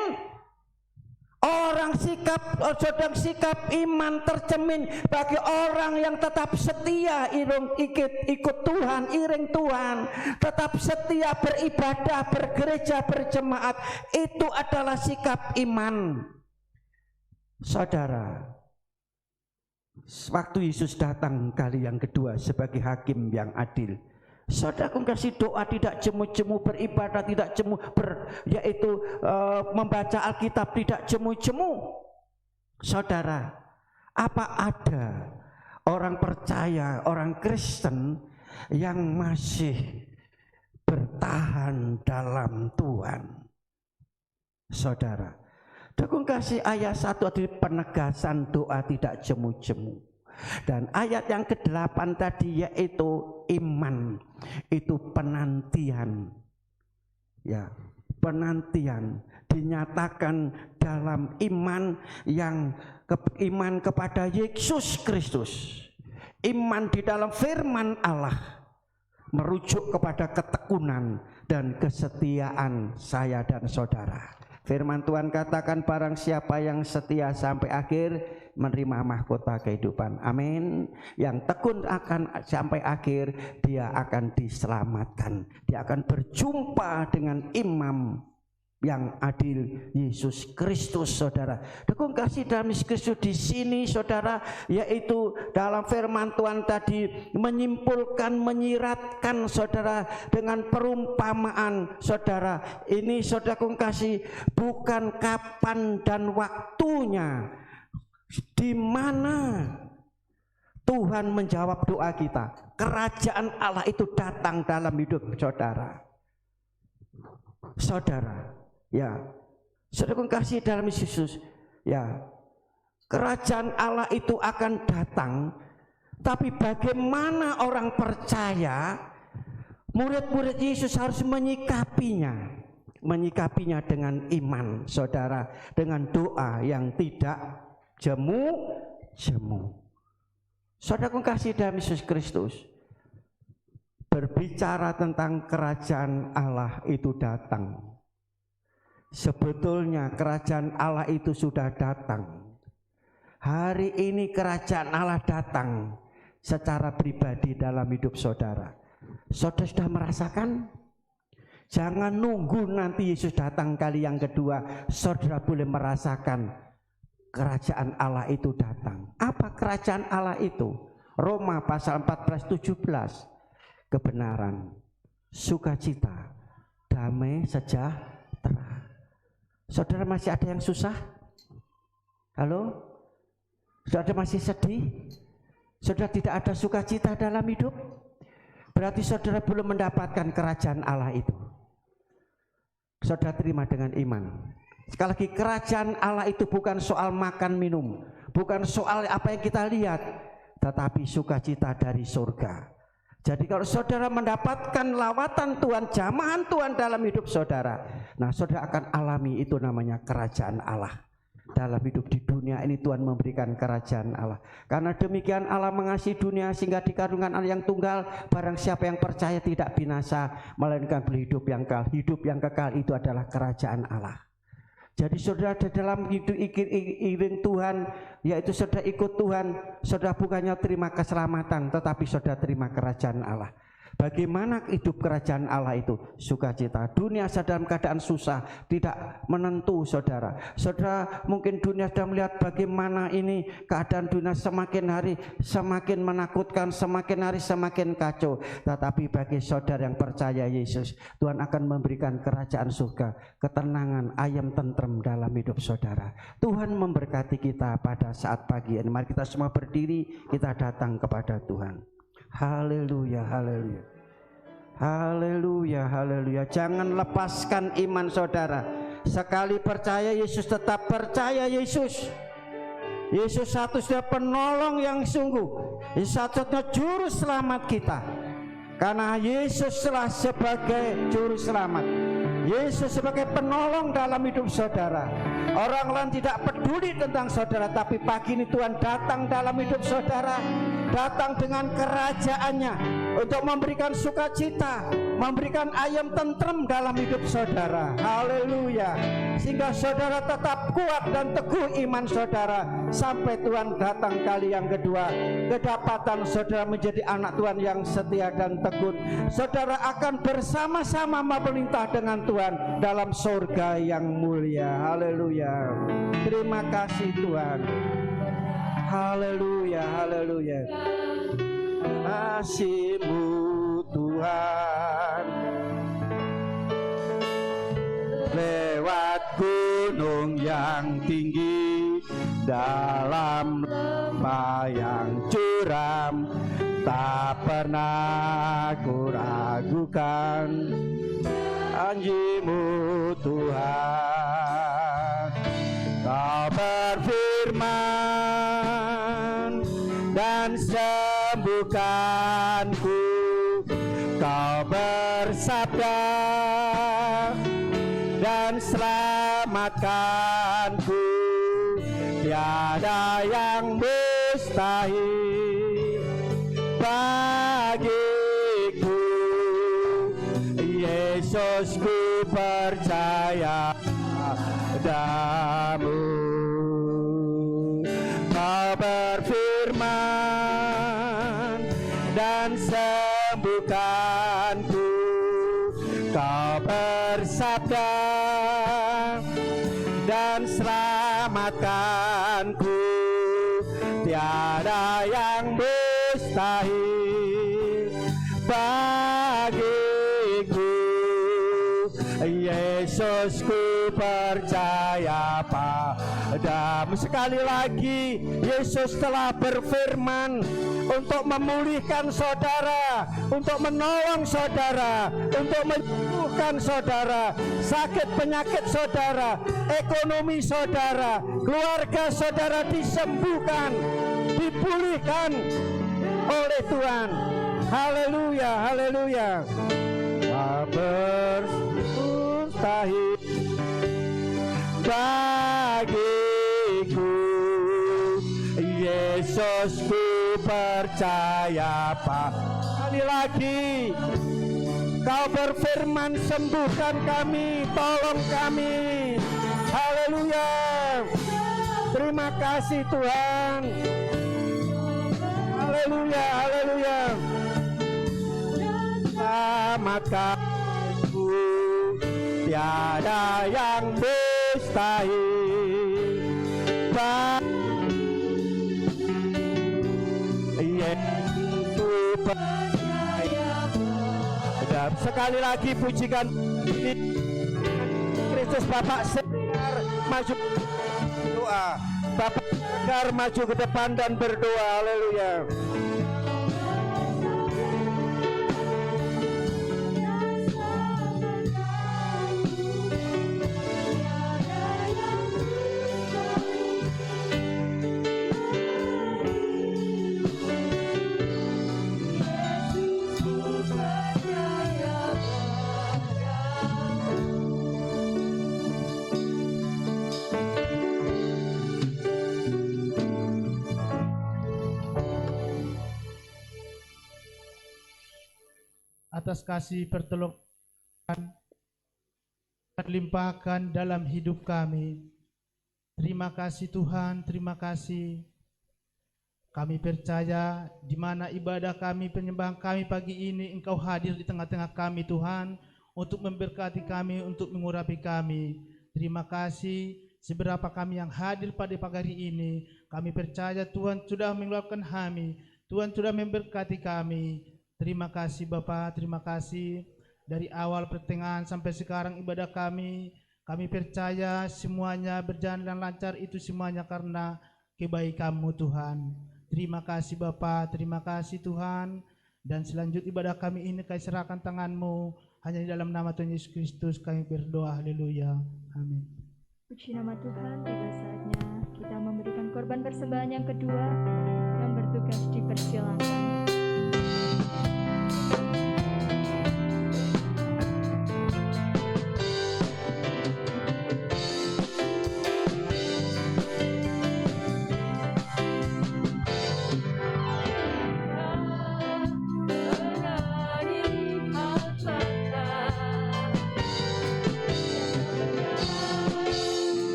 [SPEAKER 2] Sikap iman tercermin bagi orang yang tetap setia ikut Tuhan, iring Tuhan, tetap setia beribadah, bergereja, berjemaat. Itu adalah sikap iman. Saudara, waktu Yesus datang kali yang kedua sebagai hakim yang adil, saudara kasih doa tidak jemu-jemu, beribadah tidak jemu, yaitu membaca Alkitab tidak jemu-jemu. Saudara, apa ada orang percaya, orang Kristen yang masih bertahan dalam Tuhan? Saudara, Dukung kasih ayat 1 adalah penegasan doa tidak jemu-jemu. Dan ayat yang ke-8 tadi yaitu iman, itu penantian. Ya, penantian dinyatakan dalam iman yang iman kepada Yesus Kristus. Iman di dalam firman Allah merujuk kepada ketekunan dan kesetiaan saya dan saudara. Firman Tuhan katakan barang siapa yang setia sampai akhir menerima mahkota kehidupan. Amin. Yang tekun akan sampai akhir, dia akan diselamatkan. Dia akan berjumpa dengan imam yang adil, Yesus Kristus, saudara. Dukung kasih dalam Yesus Kristus di sini, saudara, yaitu dalam firman Tuhan tadi menyimpulkan, menyiratkan, saudara, dengan perumpamaan, saudara. Ini saudara dukung kasih bukan kapan dan waktunya, di mana Tuhan menjawab doa kita. Kerajaan Allah itu datang dalam hidup saudara. Saudara, ya, saudara kasih dalam Yesus, ya, kerajaan Allah itu akan datang, tapi bagaimana orang percaya, murid-murid Yesus harus menyikapinya dengan iman, saudara, dengan doa yang tidak jemu-jemu. Saudara kasih dalam Yesus Kristus, berbicara tentang kerajaan Allah itu datang. Sebetulnya kerajaan Allah itu sudah datang. Hari ini kerajaan Allah datang secara pribadi dalam hidup saudara. Saudara sudah merasakan? Jangan nunggu nanti Yesus datang kali yang kedua, saudara boleh merasakan kerajaan Allah itu datang. Apa kerajaan Allah itu? Roma pasal 14:17. Kebenaran, sukacita, damai, sejahtera. Saudara masih ada yang susah? Halo? Saudara masih sedih? Saudara tidak ada sukacita dalam hidup? Berarti saudara belum mendapatkan kerajaan Allah itu. Saudara terima dengan iman. Sekali lagi, kerajaan Allah itu bukan soal makan minum, bukan soal apa yang kita lihat, tetapi sukacita dari surga. Jadi kalau saudara mendapatkan lawatan Tuhan, jamahan Tuhan dalam hidup saudara, nah saudara akan alami itu namanya kerajaan Allah. Dalam hidup di dunia ini Tuhan memberikan kerajaan Allah. Karena demikian Allah mengasihi dunia sehingga dikaruniakan Allah yang tunggal, barang siapa yang percaya tidak binasa, melainkan berhidup yang kekal. Hidup yang kekal itu adalah kerajaan Allah. Jadi saudara di dalam hidup iring Tuhan, yaitu saudara ikut Tuhan, saudara bukannya terima keselamatan, tetapi saudara terima kerajaan Allah. Bagaimana hidup kerajaan Allah itu? Sukacita. Dunia sedang dalam keadaan susah, tidak menentu, saudara. Saudara mungkin dunia sudah melihat bagaimana ini keadaan dunia semakin hari semakin menakutkan, semakin hari semakin kacau. Tetapi bagi saudara yang percaya Yesus, Tuhan akan memberikan kerajaan surga, ketenangan, ayam tentrem dalam hidup saudara. Tuhan memberkati kita pada saat pagi ini. Mari kita semua berdiri, kita datang kepada Tuhan. Haleluya, haleluya. Haleluya, haleluya. Jangan lepaskan iman saudara. Sekali percaya Yesus, tetap percaya Yesus. Yesus satu-satunya penolong yang sungguh, Yesus satu-satunya juru selamat kita. Karena Yesuslah sebagai juru selamat, Yesus sebagai penolong dalam hidup saudara. Orang lain tidak peduli tentang saudara, tapi pagi ini Tuhan datang dalam hidup saudara, datang dengan kerajaannya untuk memberikan sukacita, memberikan ayam tentrem dalam hidup saudara. Haleluya. Sehingga saudara tetap kuat dan teguh iman saudara sampai Tuhan datang kali yang kedua. Kedapatan saudara menjadi anak Tuhan yang setia dan tekun. Saudara akan bersama-sama memerintah dengan Tuhan dalam surga yang mulia. Haleluya. Terima kasih Tuhan. Haleluya, haleluya. Kasih-Mu Tuhan, lewat gunung yang tinggi, dalam lembah yang curam, tak pernah ku ragukan janji-Mu Tuhan. Kau berfirman dan sembuhkanku, Kau bersabda dan selamatkanku. Tiada yang mustahil bagiku. Yesus, ku percaya padamu. Kau berfirman dan sembuhkanku, Kau bersabda dan selamatkanku. Tiada yang mustahil bagiku. Yesus, ku percaya padamu. Sekali lagi, Yesus telah berfirman untuk memulihkan saudara, untuk menolong saudara, untuk menyembuhkan saudara, sakit penyakit saudara, ekonomi saudara, keluarga saudara disembuhkan, dipulihkan oleh Tuhan. Haleluya, haleluya. Bermustahil bagiku. Yesus, ku percaya sekali lagi. Kau berfirman, sembuhkan kami, tolong kami. Haleluya. Terima kasih Tuhan. Haleluya, haleluya. Selamatkanku, tiada yang mustahil. Yesus percaya. Sekali lagi pujikan Kristus. Bapak Sekar maju doa. Bapak Sekar maju ke depan dan berdoa. Haleluya.
[SPEAKER 3] Atas kasih pertolongan limpahkan dalam hidup kami. Terima kasih Tuhan, terima kasih. Kami percaya di mana ibadah kami, penyembahan kami pagi ini, Engkau hadir di tengah-tengah kami Tuhan, untuk memberkati kami, untuk mengurapi kami. Terima kasih seberapa kami yang hadir pada pagi hari ini. Kami percaya Tuhan sudah mengeluarkan kami, Tuhan sudah memberkati kami. Terima kasih Bapa, terima kasih. Dari awal pertengahan sampai sekarang ibadah kami percaya semuanya berjalan dan lancar, itu semuanya karena kebaikan-Mu Tuhan. Terima kasih Bapa, terima kasih Tuhan. Dan selanjut ibadah kami ini kami serahkan tangan-Mu. Hanya di dalam nama Tuhan Yesus Kristus kami berdoa. Haleluya. Amin.
[SPEAKER 1] Puji nama Tuhan, tiba saatnya kita memberikan korban persembahan yang kedua. Yang bertugas dipersilakan.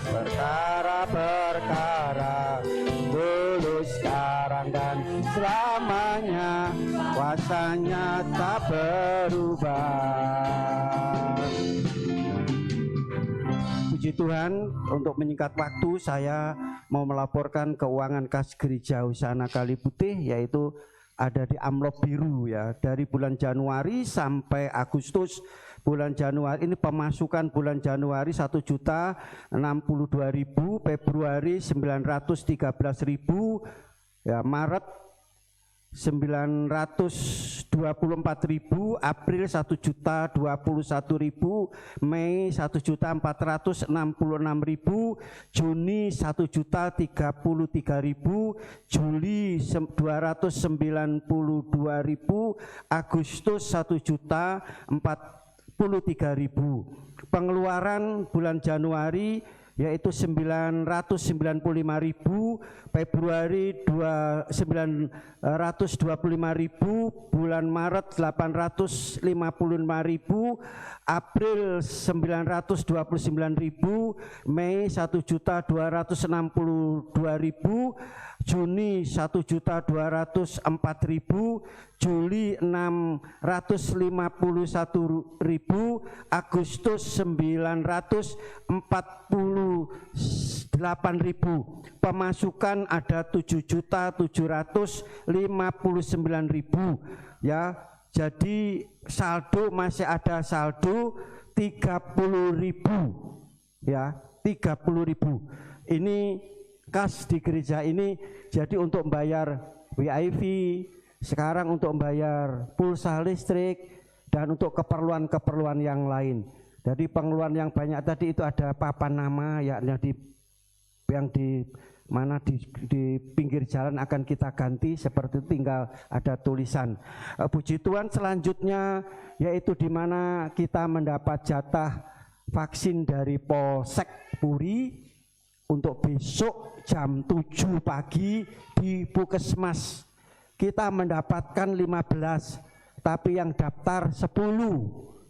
[SPEAKER 2] Perkara-perkara dulu, sekarang, dan selamanya, kuasanya tak berubah. Puji Tuhan, untuk menyingkat waktu saya mau melaporkan keuangan kas gereja Husana Kali Putih, yaitu ada di amplop biru ya, dari bulan Januari sampai Agustus. Bulan Januari ini pemasukan bulan Januari 1.062.000, Februari 913.000, ya, Maret 924.000, April 1.021.000, Mei 1.466.000, Juni 1.033.000, Juli 292.000, Agustus 1.043.000. Pengeluaran bulan Januari yaitu 995.000, Februari 925.000, bulan Maret 855.000, April 929.000, Mei 1.262.000, Juni 1.204.000, Juli 651.000, Agustus 948.000. Pemasukan ada 7.759.000 ya. Jadi saldo masih ada saldo 30.000 ya, 30.000. Ini kas di gereja ini jadi untuk membayar WiFi, sekarang untuk membayar pulsa listrik, dan untuk keperluan-keperluan yang lain. Jadi pengeluaran yang banyak tadi itu ada papan nama ya, yang mana di pinggir jalan akan kita ganti seperti itu, tinggal ada tulisan. Puji Tuhan, selanjutnya yaitu di mana kita mendapat jatah vaksin dari Polsek Puri untuk besok jam 7 pagi di Puskesmas. Kita mendapatkan 15, tapi yang daftar 10.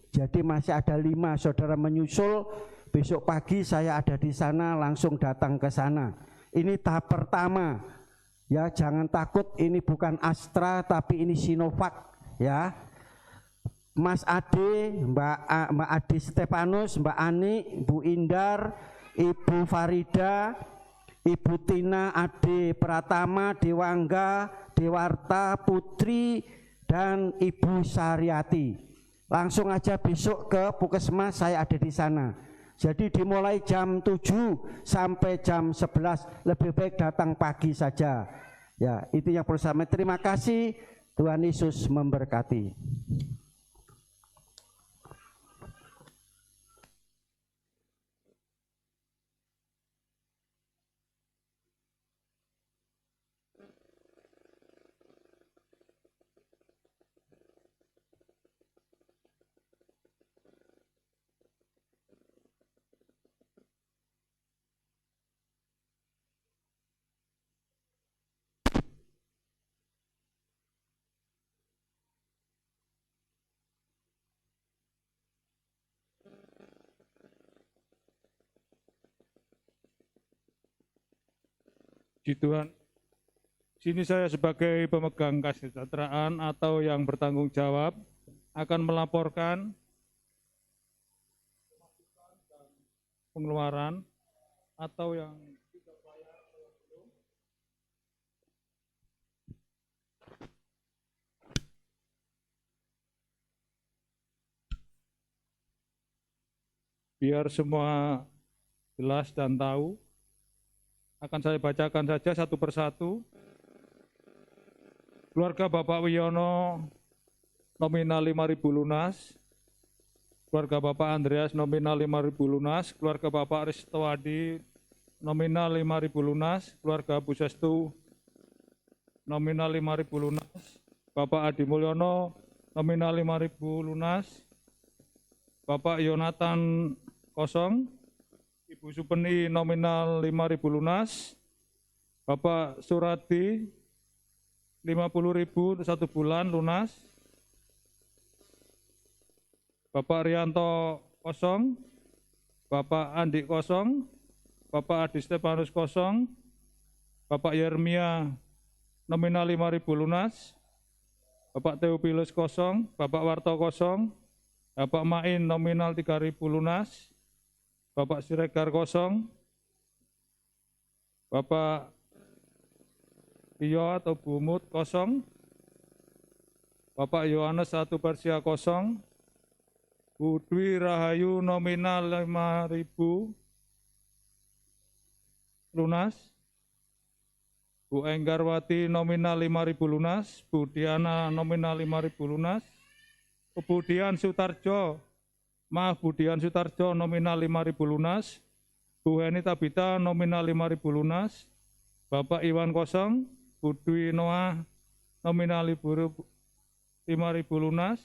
[SPEAKER 2] Jadi masih ada 5, saudara menyusul. Besok pagi saya ada di sana, langsung datang ke sana. Ini tahap pertama, ya jangan takut, ini bukan Astra tapi ini Sinovac, ya. Mas Ade, Mbak Ade Stefanus, Mbak Ani, Bu Indar, Ibu Farida, Ibu Tina, Ade Pratama, Dewangga, Dewarta, Putri, dan Ibu Saryati. Langsung aja besok ke Puskesmas, saya ada di sana. Jadi dimulai jam 7 sampai jam 11, lebih baik datang pagi saja. Ya, itu yang perlu saya sampaikan. Terima kasih, Tuhan Yesus memberkati.
[SPEAKER 4] Puji Tuhan, sini saya sebagai pemegang kesejahteraan atau yang bertanggung jawab akan melaporkan pengeluaran atau yang biar semua jelas dan tahu. Akan saya bacakan saja satu persatu. Keluarga Bapak Wiono nominal 5.000 lunas. Keluarga Bapak Andreas nominal 5.000 lunas. Keluarga Bapak Ristowadi nominal 5.000 lunas. Keluarga Bu Sestu nominal 5.000 lunas. Bapak Adi Mulyono nominal 5.000 lunas. Bapak Yonatan kosong. Ibu Supeni nominal 5.000 lunas, Bapak Suradi 50.000 untuk 1 bulan lunas, Bapak Rianto kosong, Bapak Andi kosong, Bapak Adi Stefanus kosong, Bapak Yermia nominal 5.000 lunas, Bapak Theophilus kosong, Bapak Warto kosong, Bapak Main nominal 3.000 lunas, Bapak Siregar kosong, Bapak Tio atau Bumut kosong, Bapak Yohanes 1 Persia kosong, Bu Dwi Rahayu nominal 5.000 lunas, Bu Enggarwati nominal 5.000 lunas, Bu Diana nominal 5.000 lunas, Bu Dian Sutarjo, Bu Dian Sutarjo nominal 5.000 lunas, Bu Heni Tabita nominal 5.000 lunas, Bapak Iwan kosong, Bu Dwi Noah nominal 5.000 lunas,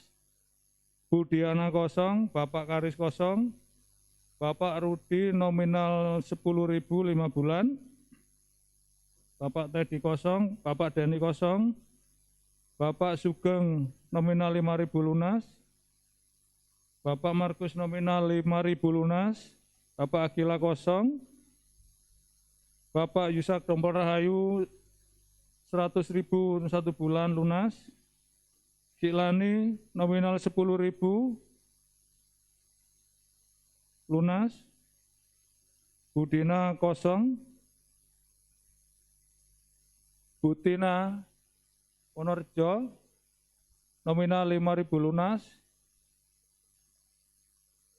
[SPEAKER 4] Bu Diana kosong, Bapak Karis kosong, Bapak Rudi nominal 10.000 5 bulan, Bapak Teddy kosong, Bapak Deni kosong, Bapak Sugeng nominal 5.000 lunas, Bapak Markus nominal 5.000 lunas, Bapak Agila kosong, Bapak Yusak Dompol Rahayu 100.000 1 bulan lunas, Silani nominal 10.000 lunas, Budina kosong, Butina Wonorjo nominal 5.000 lunas,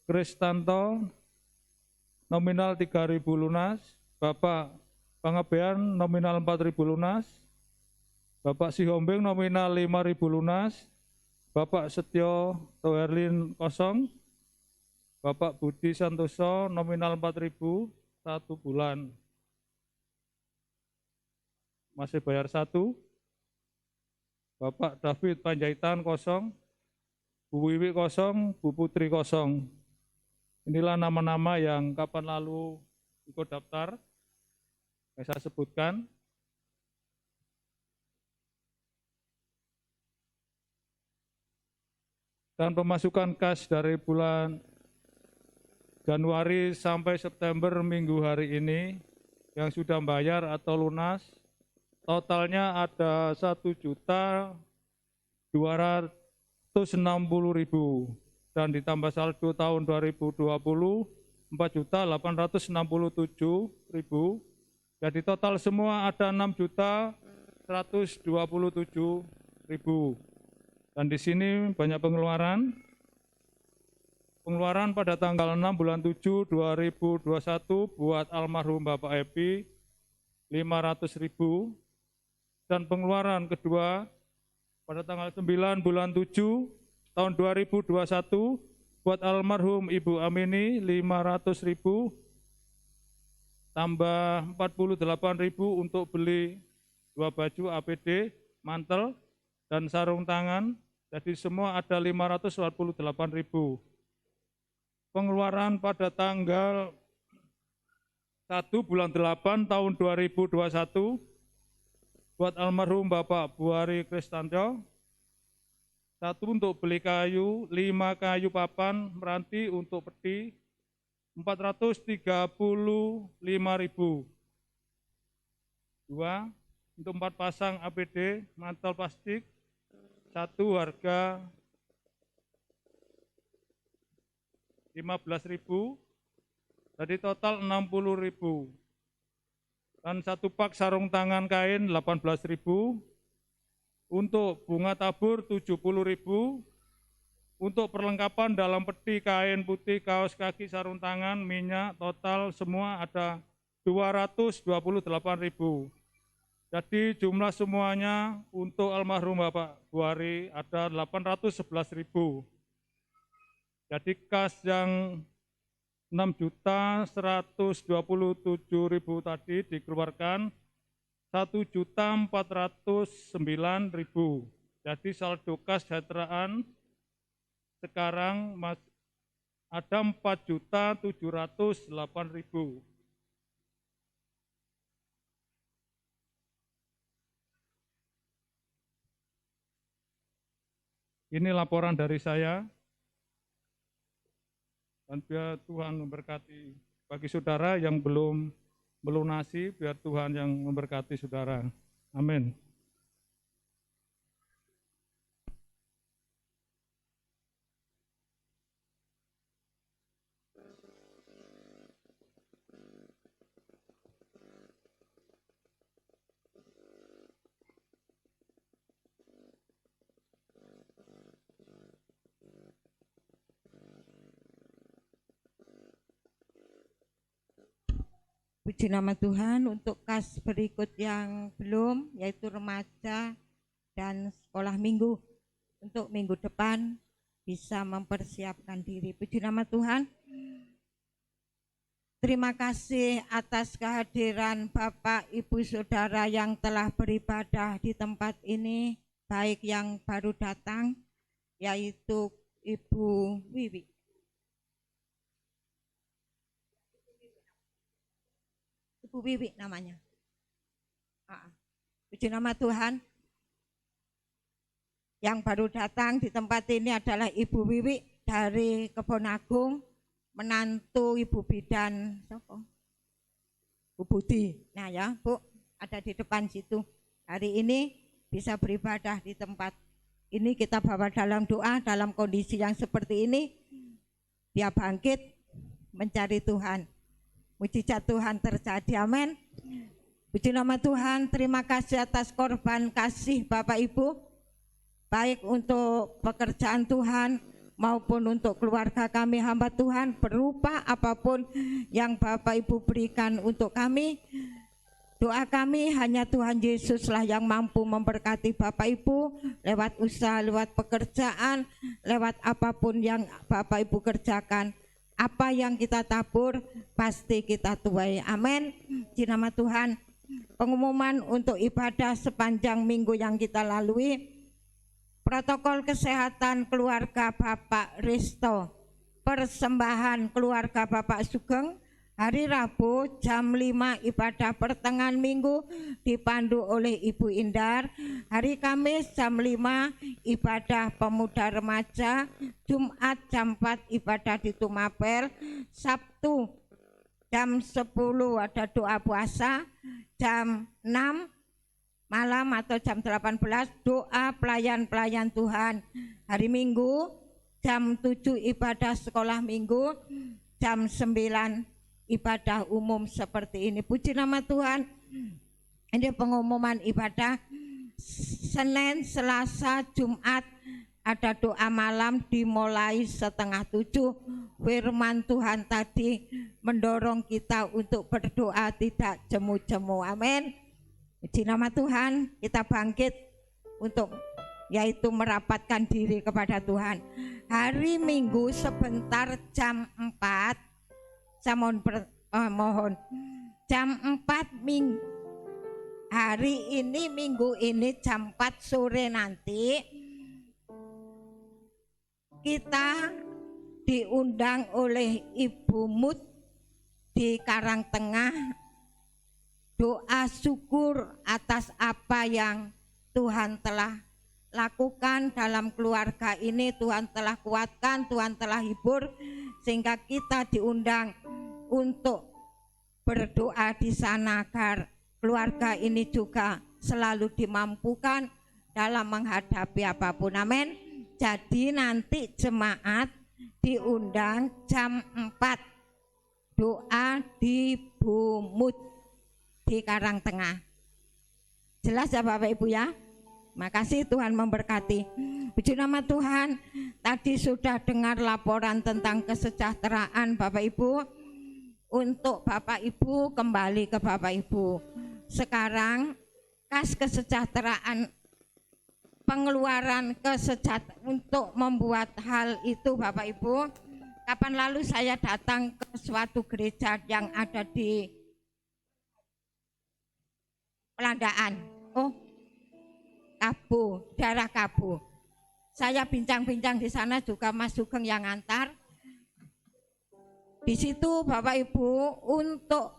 [SPEAKER 4] Kristanto nominal 3.000 lunas, Bapak Pangabean nominal 4.000 lunas, Bapak Sihombing nominal 5.000 lunas, Bapak Setio Toherlin kosong, Bapak Budi Santoso nominal 4.000 1 bulan. masih bayar 1. Bapak David Panjaitan kosong, Bu Wiwi kosong, Bu Putri kosong. Inilah nama-nama yang kapan lalu ikut daftar, yang saya sebutkan. Dan pemasukan kas dari bulan Januari sampai September minggu hari ini yang sudah bayar atau lunas, totalnya ada 1.260.000 dan ditambah saldo tahun 2020 4.867.000. Jadi total semua ada 6.127.000. Dan di sini banyak pengeluaran. Pengeluaran pada tanggal 6 bulan 7 2021 buat almarhum Bapak Epi 500.000. Dan pengeluaran kedua pada tanggal 9 bulan 7 tahun 2021 buat almarhum Ibu Amini 500.000 tambah 48.000 untuk beli 2 baju APD, mantel, dan sarung tangan. Jadi semua ada 548.000. Pengeluaran pada tanggal 1 bulan 8 tahun 2021 buat almarhum Bapak Buari Kristanto, 1 untuk beli kayu, 5 kayu papan meranti untuk peti, 435.000. 2 untuk 4 pasang APD mantel plastik, 1 harga 15.000, jadi total 60.000. Dan 1 pak sarung tangan kain 18.000, untuk bunga tabur 70.000, untuk perlengkapan dalam peti kain putih, kaos kaki, sarung tangan, minyak, total semua ada 228.000. Jadi jumlah semuanya untuk almarhum Bapak Buari ada 811.000. Jadi kas yang 6.127.000 tadi dikeluarkan 1.409.000. Jadi saldo kas kesejahteraan sekarang ada 4.708.000. Ini laporan dari saya, dan biar Tuhan memberkati bagi saudara yang belum melunasi, biar Tuhan yang memberkati saudara. Amin.
[SPEAKER 5] Puji nama Tuhan. Untuk kas berikut yang belum, yaitu remaja dan sekolah minggu, untuk minggu depan bisa mempersiapkan diri. Puji nama Tuhan. Terima kasih atas kehadiran Bapak, Ibu, Saudara yang telah beribadah di tempat ini, baik yang baru datang, yaitu Ibu Wiwi. Ibu Wiwi namanya. Puji nama Tuhan. Yang baru datang di tempat ini adalah Ibu Wiwi dari Kebon Agung, menantu Ibu Bidan Bu Budi. Nah ya Bu, ada di depan situ. Hari ini bisa beribadah di tempat ini, kita bawa dalam doa, dalam kondisi yang seperti ini, dia bangkit mencari Tuhan. Mujizat Tuhan terjadi, amin. Puji nama Tuhan. Terima kasih atas korban kasih Bapak Ibu, baik untuk pekerjaan Tuhan maupun untuk keluarga kami hamba Tuhan, berupa apapun yang Bapak Ibu berikan untuk kami. Doa kami hanya Tuhan Yesuslah yang mampu memberkati Bapak Ibu lewat usaha, lewat pekerjaan, lewat apapun yang Bapak Ibu kerjakan. Apa yang kita tabur pasti kita tuai, amin. Di nama Tuhan. pengumuman untuk ibadah sepanjang minggu yang kita lalui. Protokol kesehatan keluarga Bapak Risto, persembahan keluarga Bapak Sugeng, hari Rabu jam 5 ibadah pertengahan minggu dipandu oleh Ibu Indar. Hari Kamis jam 5 ibadah pemuda remaja. Jumat jam 4 ibadah di Tumapel. Sabtu jam 10 ada doa puasa. Jam 6 malam atau jam 18 doa pelayan-pelayan Tuhan. Hari Minggu jam 7 ibadah sekolah minggu. Jam 9 ibadah umum seperti ini. Puji nama Tuhan. Ini pengumuman ibadah. Senin, Selasa, Jumat ada doa malam dimulai 6:30. Firman Tuhan tadi mendorong kita untuk berdoa tidak jemu-jemu. Amin. Puji nama Tuhan. Kita bangkit untuk yaitu merapatkan diri kepada Tuhan. Hari Minggu sebentar jam 4. Saya mohon jam 4 minggu hari ini, minggu ini jam 4 sore nanti kita diundang oleh Ibu Mut di Karangtengah, doa syukur atas apa yang Tuhan telah lakukan dalam keluarga ini. Tuhan telah kuatkan, Tuhan telah hibur, sehingga kita diundang untuk berdoa di sana agar keluarga ini juga selalu dimampukan dalam menghadapi apapun. Amin. Jadi nanti jemaat diundang jam 4 doa di Bumut di Karangtengah. Jelas ya Bapak Ibu ya? Makasih, Tuhan memberkati. Puji nama Tuhan. Tadi sudah dengar laporan tentang kesejahteraan Bapak Ibu. Untuk Bapak Ibu, kembali ke Bapak Ibu. Sekarang kas kesejahteraan, pengeluaran kesejahteraan untuk membuat hal itu Bapak Ibu. Kapan lalu saya datang ke suatu gereja yang ada di Pelandaan. Oh, Kabu, daerah Kabu. Saya bincang-bincang di sana, juga Mas Sugeng yang antar. Di situ Bapak Ibu, untuk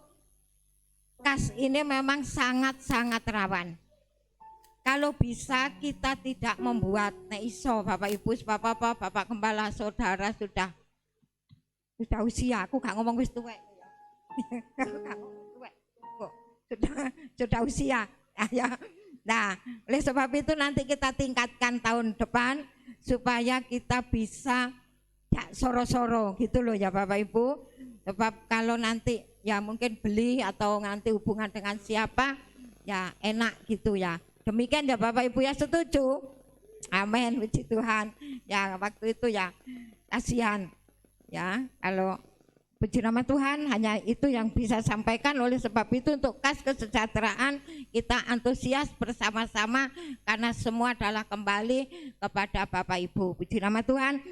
[SPEAKER 5] kas ini memang sangat-sangat rawan. Kalau bisa kita tidak membuat iso Bapak Ibu, Bapak Gembala Saudara sudah usia, aku gak ngomong wis tuwek. Aku gak ngomong tuwek. Kok sudah usia. Ya. Nah, oleh sebab itu nanti kita tingkatkan tahun depan supaya kita bisa ya soro-soro gitu loh ya Bapak Ibu. Sebab kalau nanti ya mungkin beli atau nanti hubungan dengan siapa ya enak gitu ya. Demikian ya Bapak Ibu ya, setuju? Amin, puji Tuhan. Ya waktu itu ya kasihan ya kalau puji nama Tuhan, hanya itu yang bisa sampaikan. Oleh sebab itu untuk kas kesejahteraan kita antusias bersama-sama karena semua adalah kembali kepada Bapak Ibu. Puji nama Tuhan.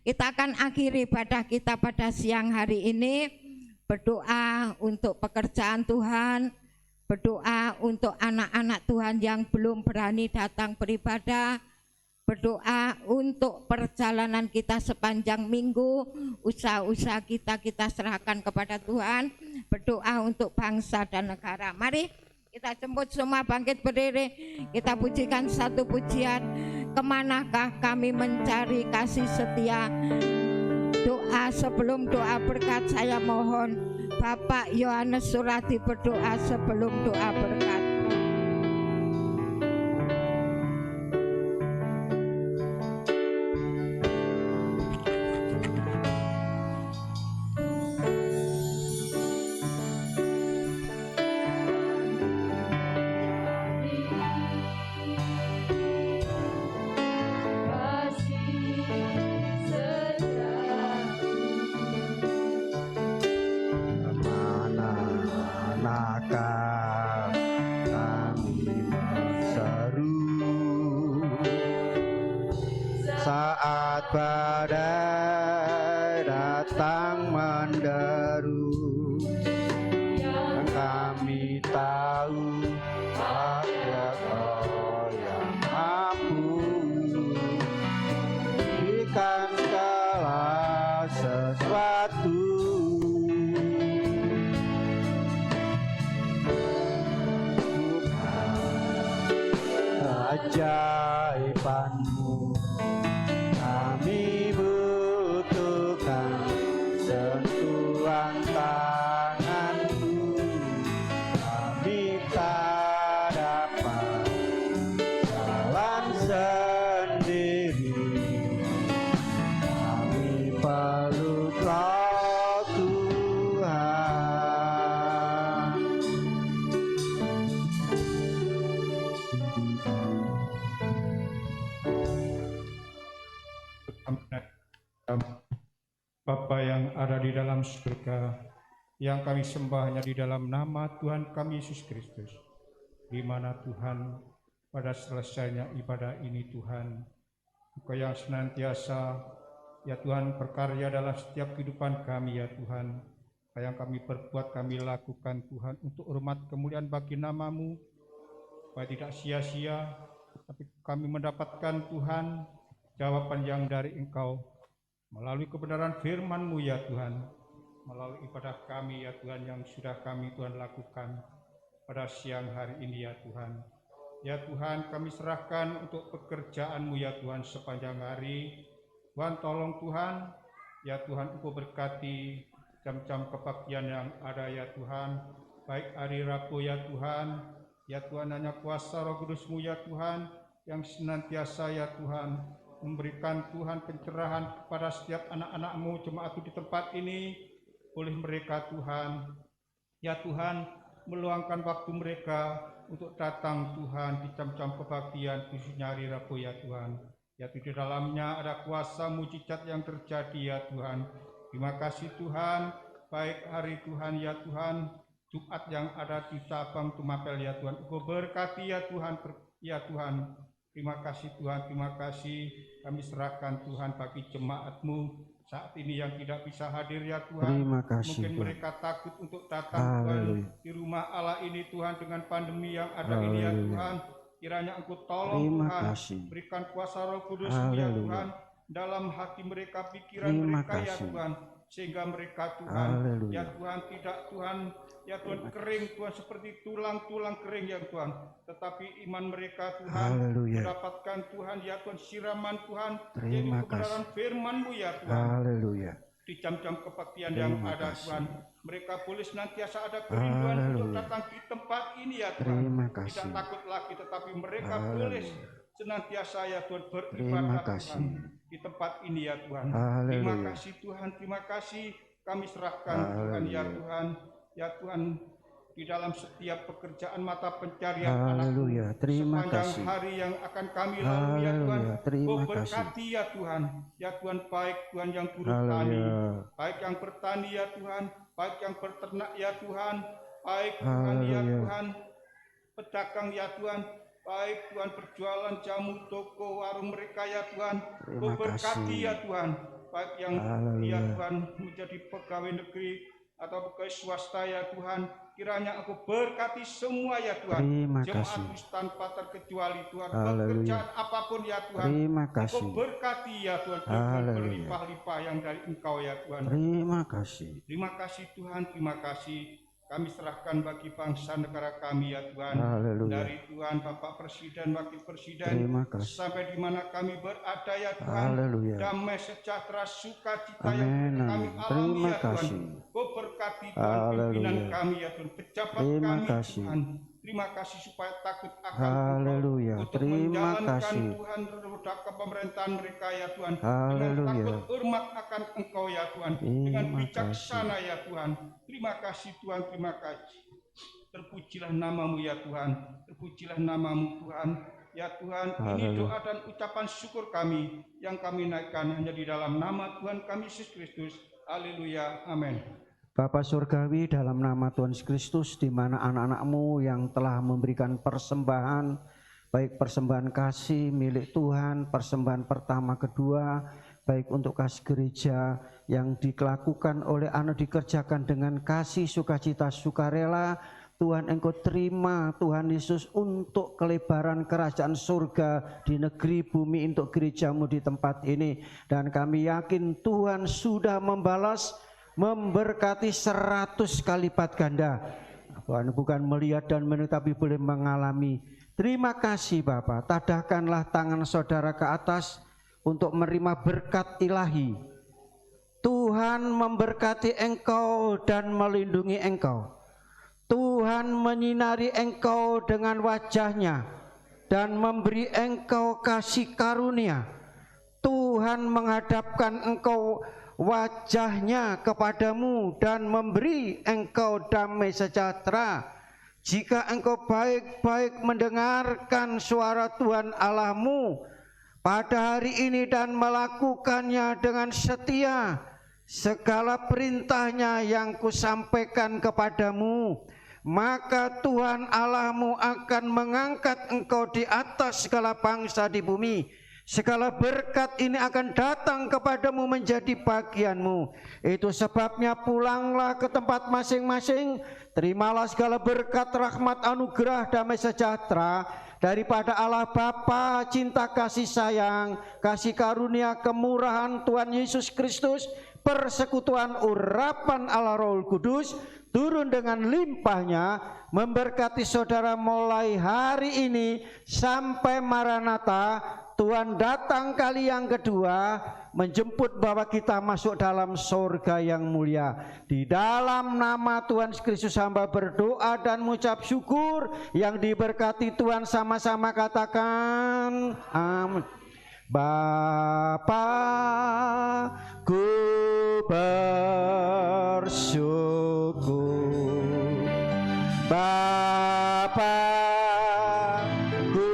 [SPEAKER 5] Kita akan akhiri ibadah kita pada siang hari ini, berdoa untuk pekerjaan Tuhan, berdoa untuk anak-anak Tuhan yang belum berani datang beribadah, berdoa untuk perjalanan kita sepanjang minggu, usaha-usaha kita serahkan kepada Tuhan, berdoa untuk bangsa dan negara. Mari kita jemput semua bangkit berdiri, kita pujikan satu pujian, kemanakah kami mencari kasih setia. Doa sebelum doa berkat, saya mohon Bapak Yohanes Surati berdoa sebelum doa berkat.
[SPEAKER 2] Saat badai datang menderu, kami tahu Tuhan tangan-Mu, kami tak dapat jalan sendiri, kami peluklah Tuhan.
[SPEAKER 6] Bapa yang ada di dalam surga, yang kami sembah hanya di dalam nama Tuhan kami Yesus Kristus, di mana Tuhan pada selesainya ibadah ini Tuhan, Engkau yang senantiasa ya Tuhan berkarya dalam setiap kehidupan kami ya Tuhan. Apa yang kami perbuat kami lakukan Tuhan untuk hormat kemuliaan bagi nama-Mu, supaya tidak sia-sia, tapi kami mendapatkan Tuhan jawaban yang dari Engkau melalui kebenaran firman-Mu ya Tuhan, melalui ibadah kami ya Tuhan yang sudah kami Tuhan lakukan pada siang hari ini ya Tuhan. Ya Tuhan, kami serahkan untuk pekerjaan-Mu ya Tuhan sepanjang hari. Tuhan tolong Tuhan, ya Tuhan Engkau berkati jam-jam kebaktian yang ada ya Tuhan, baik hari Rabu ya Tuhan. Ya Tuhan, hanya kuasa Roh Kudus-Mu ya Tuhan yang senantiasa ya Tuhan memberikan Tuhan pencerahan kepada setiap anak-anak-Mu jemaat di tempat ini. Oleh mereka Tuhan, ya Tuhan, meluangkan waktu mereka untuk datang Tuhan di jam-jam kebaktian khususnya hari Rabu ya Tuhan. Ya di dalamnya ada kuasa mujizat yang terjadi ya Tuhan. Terima kasih Tuhan, baik hari Tuhan ya Tuhan, Jumat yang ada di cabang Tumapel ya Tuhan. Engkau berkati ya Tuhan, ya Tuhan. Terima kasih Tuhan, terima kasih. Kami serahkan Tuhan bagi jemaat-Mu saat ini yang tidak bisa hadir ya Tuhan.
[SPEAKER 2] Terima kasih,
[SPEAKER 6] mungkin
[SPEAKER 2] Tuhan.
[SPEAKER 6] mereka takut untuk datang Tuhan di rumah Allah ini Tuhan dengan pandemi yang ada ini ya Tuhan. Kiranya Engkau tolong
[SPEAKER 2] Terima
[SPEAKER 6] Tuhan,
[SPEAKER 2] kasih.
[SPEAKER 6] berikan kuasa Roh Kudus-Mu ya Tuhan dalam hati mereka, pikiran
[SPEAKER 2] Terima
[SPEAKER 6] mereka ya
[SPEAKER 2] kasih.
[SPEAKER 6] Tuhan, sehingga mereka Tuhan
[SPEAKER 2] Haleluya.
[SPEAKER 6] ya Tuhan tidak Tuhan ya Tuhan kering Tuhan seperti tulang-tulang kering ya Tuhan, tetapi iman mereka Tuhan
[SPEAKER 2] Haleluya.
[SPEAKER 6] mendapatkan Tuhan ya Tuhan siraman Tuhan,
[SPEAKER 2] Terima
[SPEAKER 6] yaitu
[SPEAKER 2] kasih.
[SPEAKER 6] kebenaran firman-Mu ya Tuhan.
[SPEAKER 2] Haleluya.
[SPEAKER 6] Di jam-jam kebaktian yang
[SPEAKER 2] Terima
[SPEAKER 6] ada
[SPEAKER 2] kasih.
[SPEAKER 6] Tuhan, mereka boleh senantiasa ada kerinduan untuk
[SPEAKER 2] Haleluya.
[SPEAKER 6] datang di tempat ini ya Tuhan.
[SPEAKER 2] Terima
[SPEAKER 6] Tidak
[SPEAKER 2] kasih.
[SPEAKER 6] takut lagi, tetapi mereka
[SPEAKER 2] Haleluya.
[SPEAKER 6] boleh senantiasa ya Tuhan
[SPEAKER 2] Terima
[SPEAKER 6] beribadah
[SPEAKER 2] kasih.
[SPEAKER 6] Tuhan di tempat ini ya Tuhan.
[SPEAKER 2] Haleluya.
[SPEAKER 6] Terima kasih Tuhan, terima kasih. Kami serahkan Tuhan ya
[SPEAKER 2] Haleluya.
[SPEAKER 6] Tuhan, ya Tuhan di dalam setiap pekerjaan mata pencarian
[SPEAKER 2] Haleluya.
[SPEAKER 6] anak-Mu
[SPEAKER 2] Terima
[SPEAKER 6] sepanjang
[SPEAKER 2] kasih.
[SPEAKER 6] hari yang akan kami lalui ya Tuhan.
[SPEAKER 2] Haleluya. Terima
[SPEAKER 6] Kau
[SPEAKER 2] kasih.
[SPEAKER 6] berkati ya Tuhan, ya Tuhan, baik Tuhan yang buruh tani,
[SPEAKER 2] Haleluya.
[SPEAKER 6] baik yang bertani ya Tuhan, baik yang berternak ya Tuhan, baik Tuhan ya
[SPEAKER 2] Haleluya.
[SPEAKER 6] Tuhan, pedagang ya Tuhan, baik Tuhan berjualan jamu, toko, warung mereka ya Tuhan. Kau
[SPEAKER 2] Terima
[SPEAKER 6] berkati
[SPEAKER 2] kasih.
[SPEAKER 6] ya Tuhan, baik yang
[SPEAKER 2] Haleluya.
[SPEAKER 6] ya Tuhan menjadi pegawai negeri atau pegawai swasta ya Tuhan. Kiranya Aku berkati semua ya Tuhan.
[SPEAKER 2] Terima
[SPEAKER 6] Jemaat
[SPEAKER 2] kasih.
[SPEAKER 6] tanpa terkecuali Tuhan.
[SPEAKER 2] Haleluya.
[SPEAKER 6] Pekerjaan apapun ya Tuhan.
[SPEAKER 2] Terima
[SPEAKER 6] Engkau
[SPEAKER 2] kasih.
[SPEAKER 6] berkati ya Tuhan,
[SPEAKER 2] Haleluya.
[SPEAKER 6] berlimpah-limpah yang dari Engkau ya Tuhan.
[SPEAKER 2] Terima kasih.
[SPEAKER 6] Terima kasih Tuhan, terima kasih. Kami serahkan bagi bangsa negara kami ya Tuhan.
[SPEAKER 2] Haleluya.
[SPEAKER 6] Dari Tuhan Bapak Presiden, Wakil Presiden,
[SPEAKER 2] Terima kasih.
[SPEAKER 6] sampai di mana kami berada ya Tuhan.
[SPEAKER 2] Haleluya.
[SPEAKER 6] Damai, sejahtera, sukacita yang
[SPEAKER 2] Amin.
[SPEAKER 6] kami
[SPEAKER 2] Amin.
[SPEAKER 6] alami
[SPEAKER 2] Terima
[SPEAKER 6] ya Tuhan.
[SPEAKER 2] kasih.
[SPEAKER 6] Kau berkati Tuhan
[SPEAKER 2] Haleluya.
[SPEAKER 6] pimpinan kami ya Tuhan, pejabat
[SPEAKER 2] Terima
[SPEAKER 6] kami
[SPEAKER 2] kasih.
[SPEAKER 6] Tuhan. Terima kasih supaya takut akan
[SPEAKER 2] Haleluya.
[SPEAKER 6] Engkau untuk
[SPEAKER 2] Terima
[SPEAKER 6] menjalankan
[SPEAKER 2] kasih.
[SPEAKER 6] Tuhan roda kepemerintahan mereka ya Tuhan.
[SPEAKER 2] Haleluya.
[SPEAKER 6] Dengan takut hormat akan Engkau ya Tuhan. Dengan
[SPEAKER 2] Terima
[SPEAKER 6] bijaksana ya Tuhan. Terima kasih Tuhan, terima kasih. Terpujilah nama-Mu ya Tuhan. Terpujilah nama-Mu Tuhan. Ya Tuhan, ini
[SPEAKER 2] Haleluya.
[SPEAKER 6] doa dan ucapan syukur kami yang kami naikkan hanya di dalam nama Tuhan kami Yesus Kristus. Haleluya. Amin.
[SPEAKER 2] Bapa Surgawi, dalam nama Tuhan Yesus Kristus, di mana anak-anak-Mu yang telah memberikan persembahan, baik persembahan kasih milik Tuhan, persembahan pertama, kedua, baik untuk kasih gereja yang dilakukan oleh anak dikerjakan dengan kasih, sukacita, sukarela. Tuhan Engkau terima Tuhan Yesus untuk kelebaran kerajaan surga di negeri bumi untuk gereja-Mu di tempat ini. Dan kami yakin Tuhan sudah membalas, memberkati 100 kali lipat ganda. Tuhan bukan melihat dan mendengar, tapi boleh mengalami. Terima kasih Bapak, tadahkanlah tangan saudara ke atas untuk menerima berkat ilahi. Tuhan memberkati engkau dan melindungi engkau. Tuhan menyinari engkau dengan wajah-Nya dan memberi engkau kasih karunia. Tuhan menghadapkan engkau wajah-Nya kepadamu dan memberi engkau damai sejahtera. Jika engkau baik-baik mendengarkan suara Tuhan Allahmu pada hari ini dan melakukannya dengan setia, segala perintah-Nya yang kusampaikan kepadamu, maka Tuhan Allahmu akan mengangkat engkau di atas segala bangsa di bumi. Segala berkat ini akan datang kepadamu menjadi bagianmu. Itu sebabnya pulanglah ke tempat masing-masing, terimalah segala berkat, rahmat, anugerah, damai sejahtera daripada Allah Bapa, cinta kasih sayang, kasih karunia, kemurahan Tuhan Yesus Kristus, persekutuan urapan Allah Roh Kudus turun dengan limpahnya memberkati saudara mulai hari ini sampai Maranatha. Tuhan datang kali yang kedua menjemput bahwa kita masuk dalam surga yang mulia. Di dalam nama Tuhan Kristus hamba berdoa dan mengucap syukur. Yang diberkati Tuhan sama-sama katakan amin. Bapa, ku bersyukur. Bapa, ku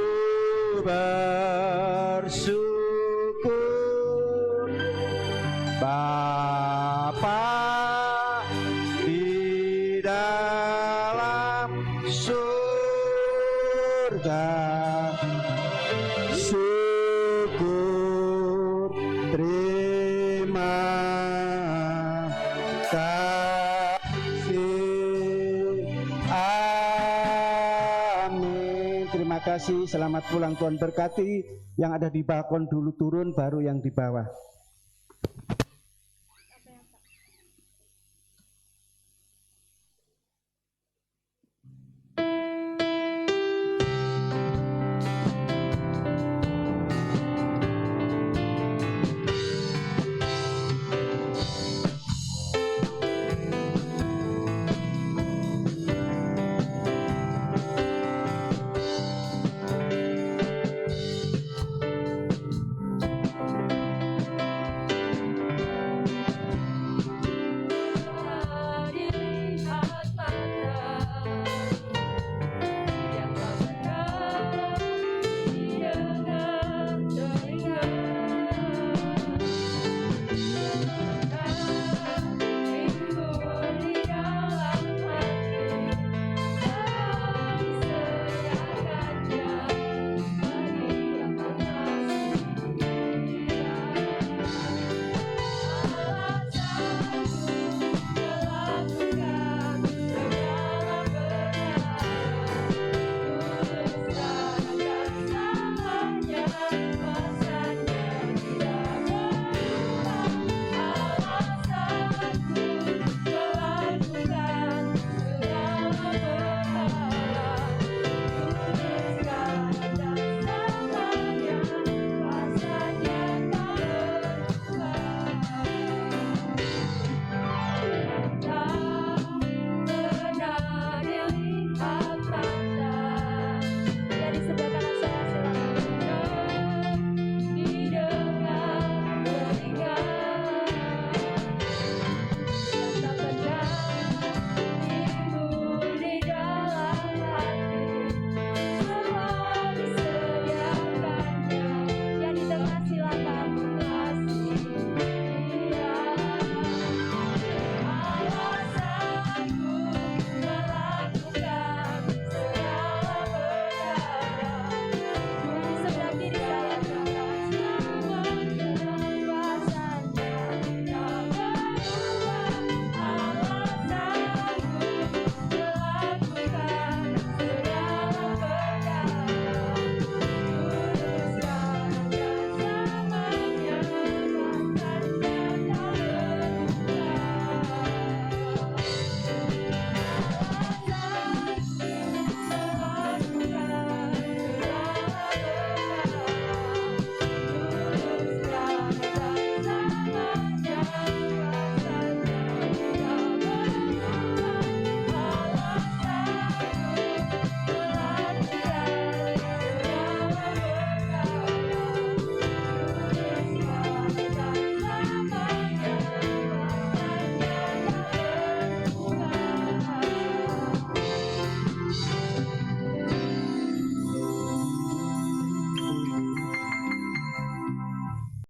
[SPEAKER 2] bersyukur. Bapa di dalam surga, syukur, terima kasih, amin. Terima kasih, selamat pulang, Tuhan berkati. Yang ada di balkon dulu turun, baru yang di bawah.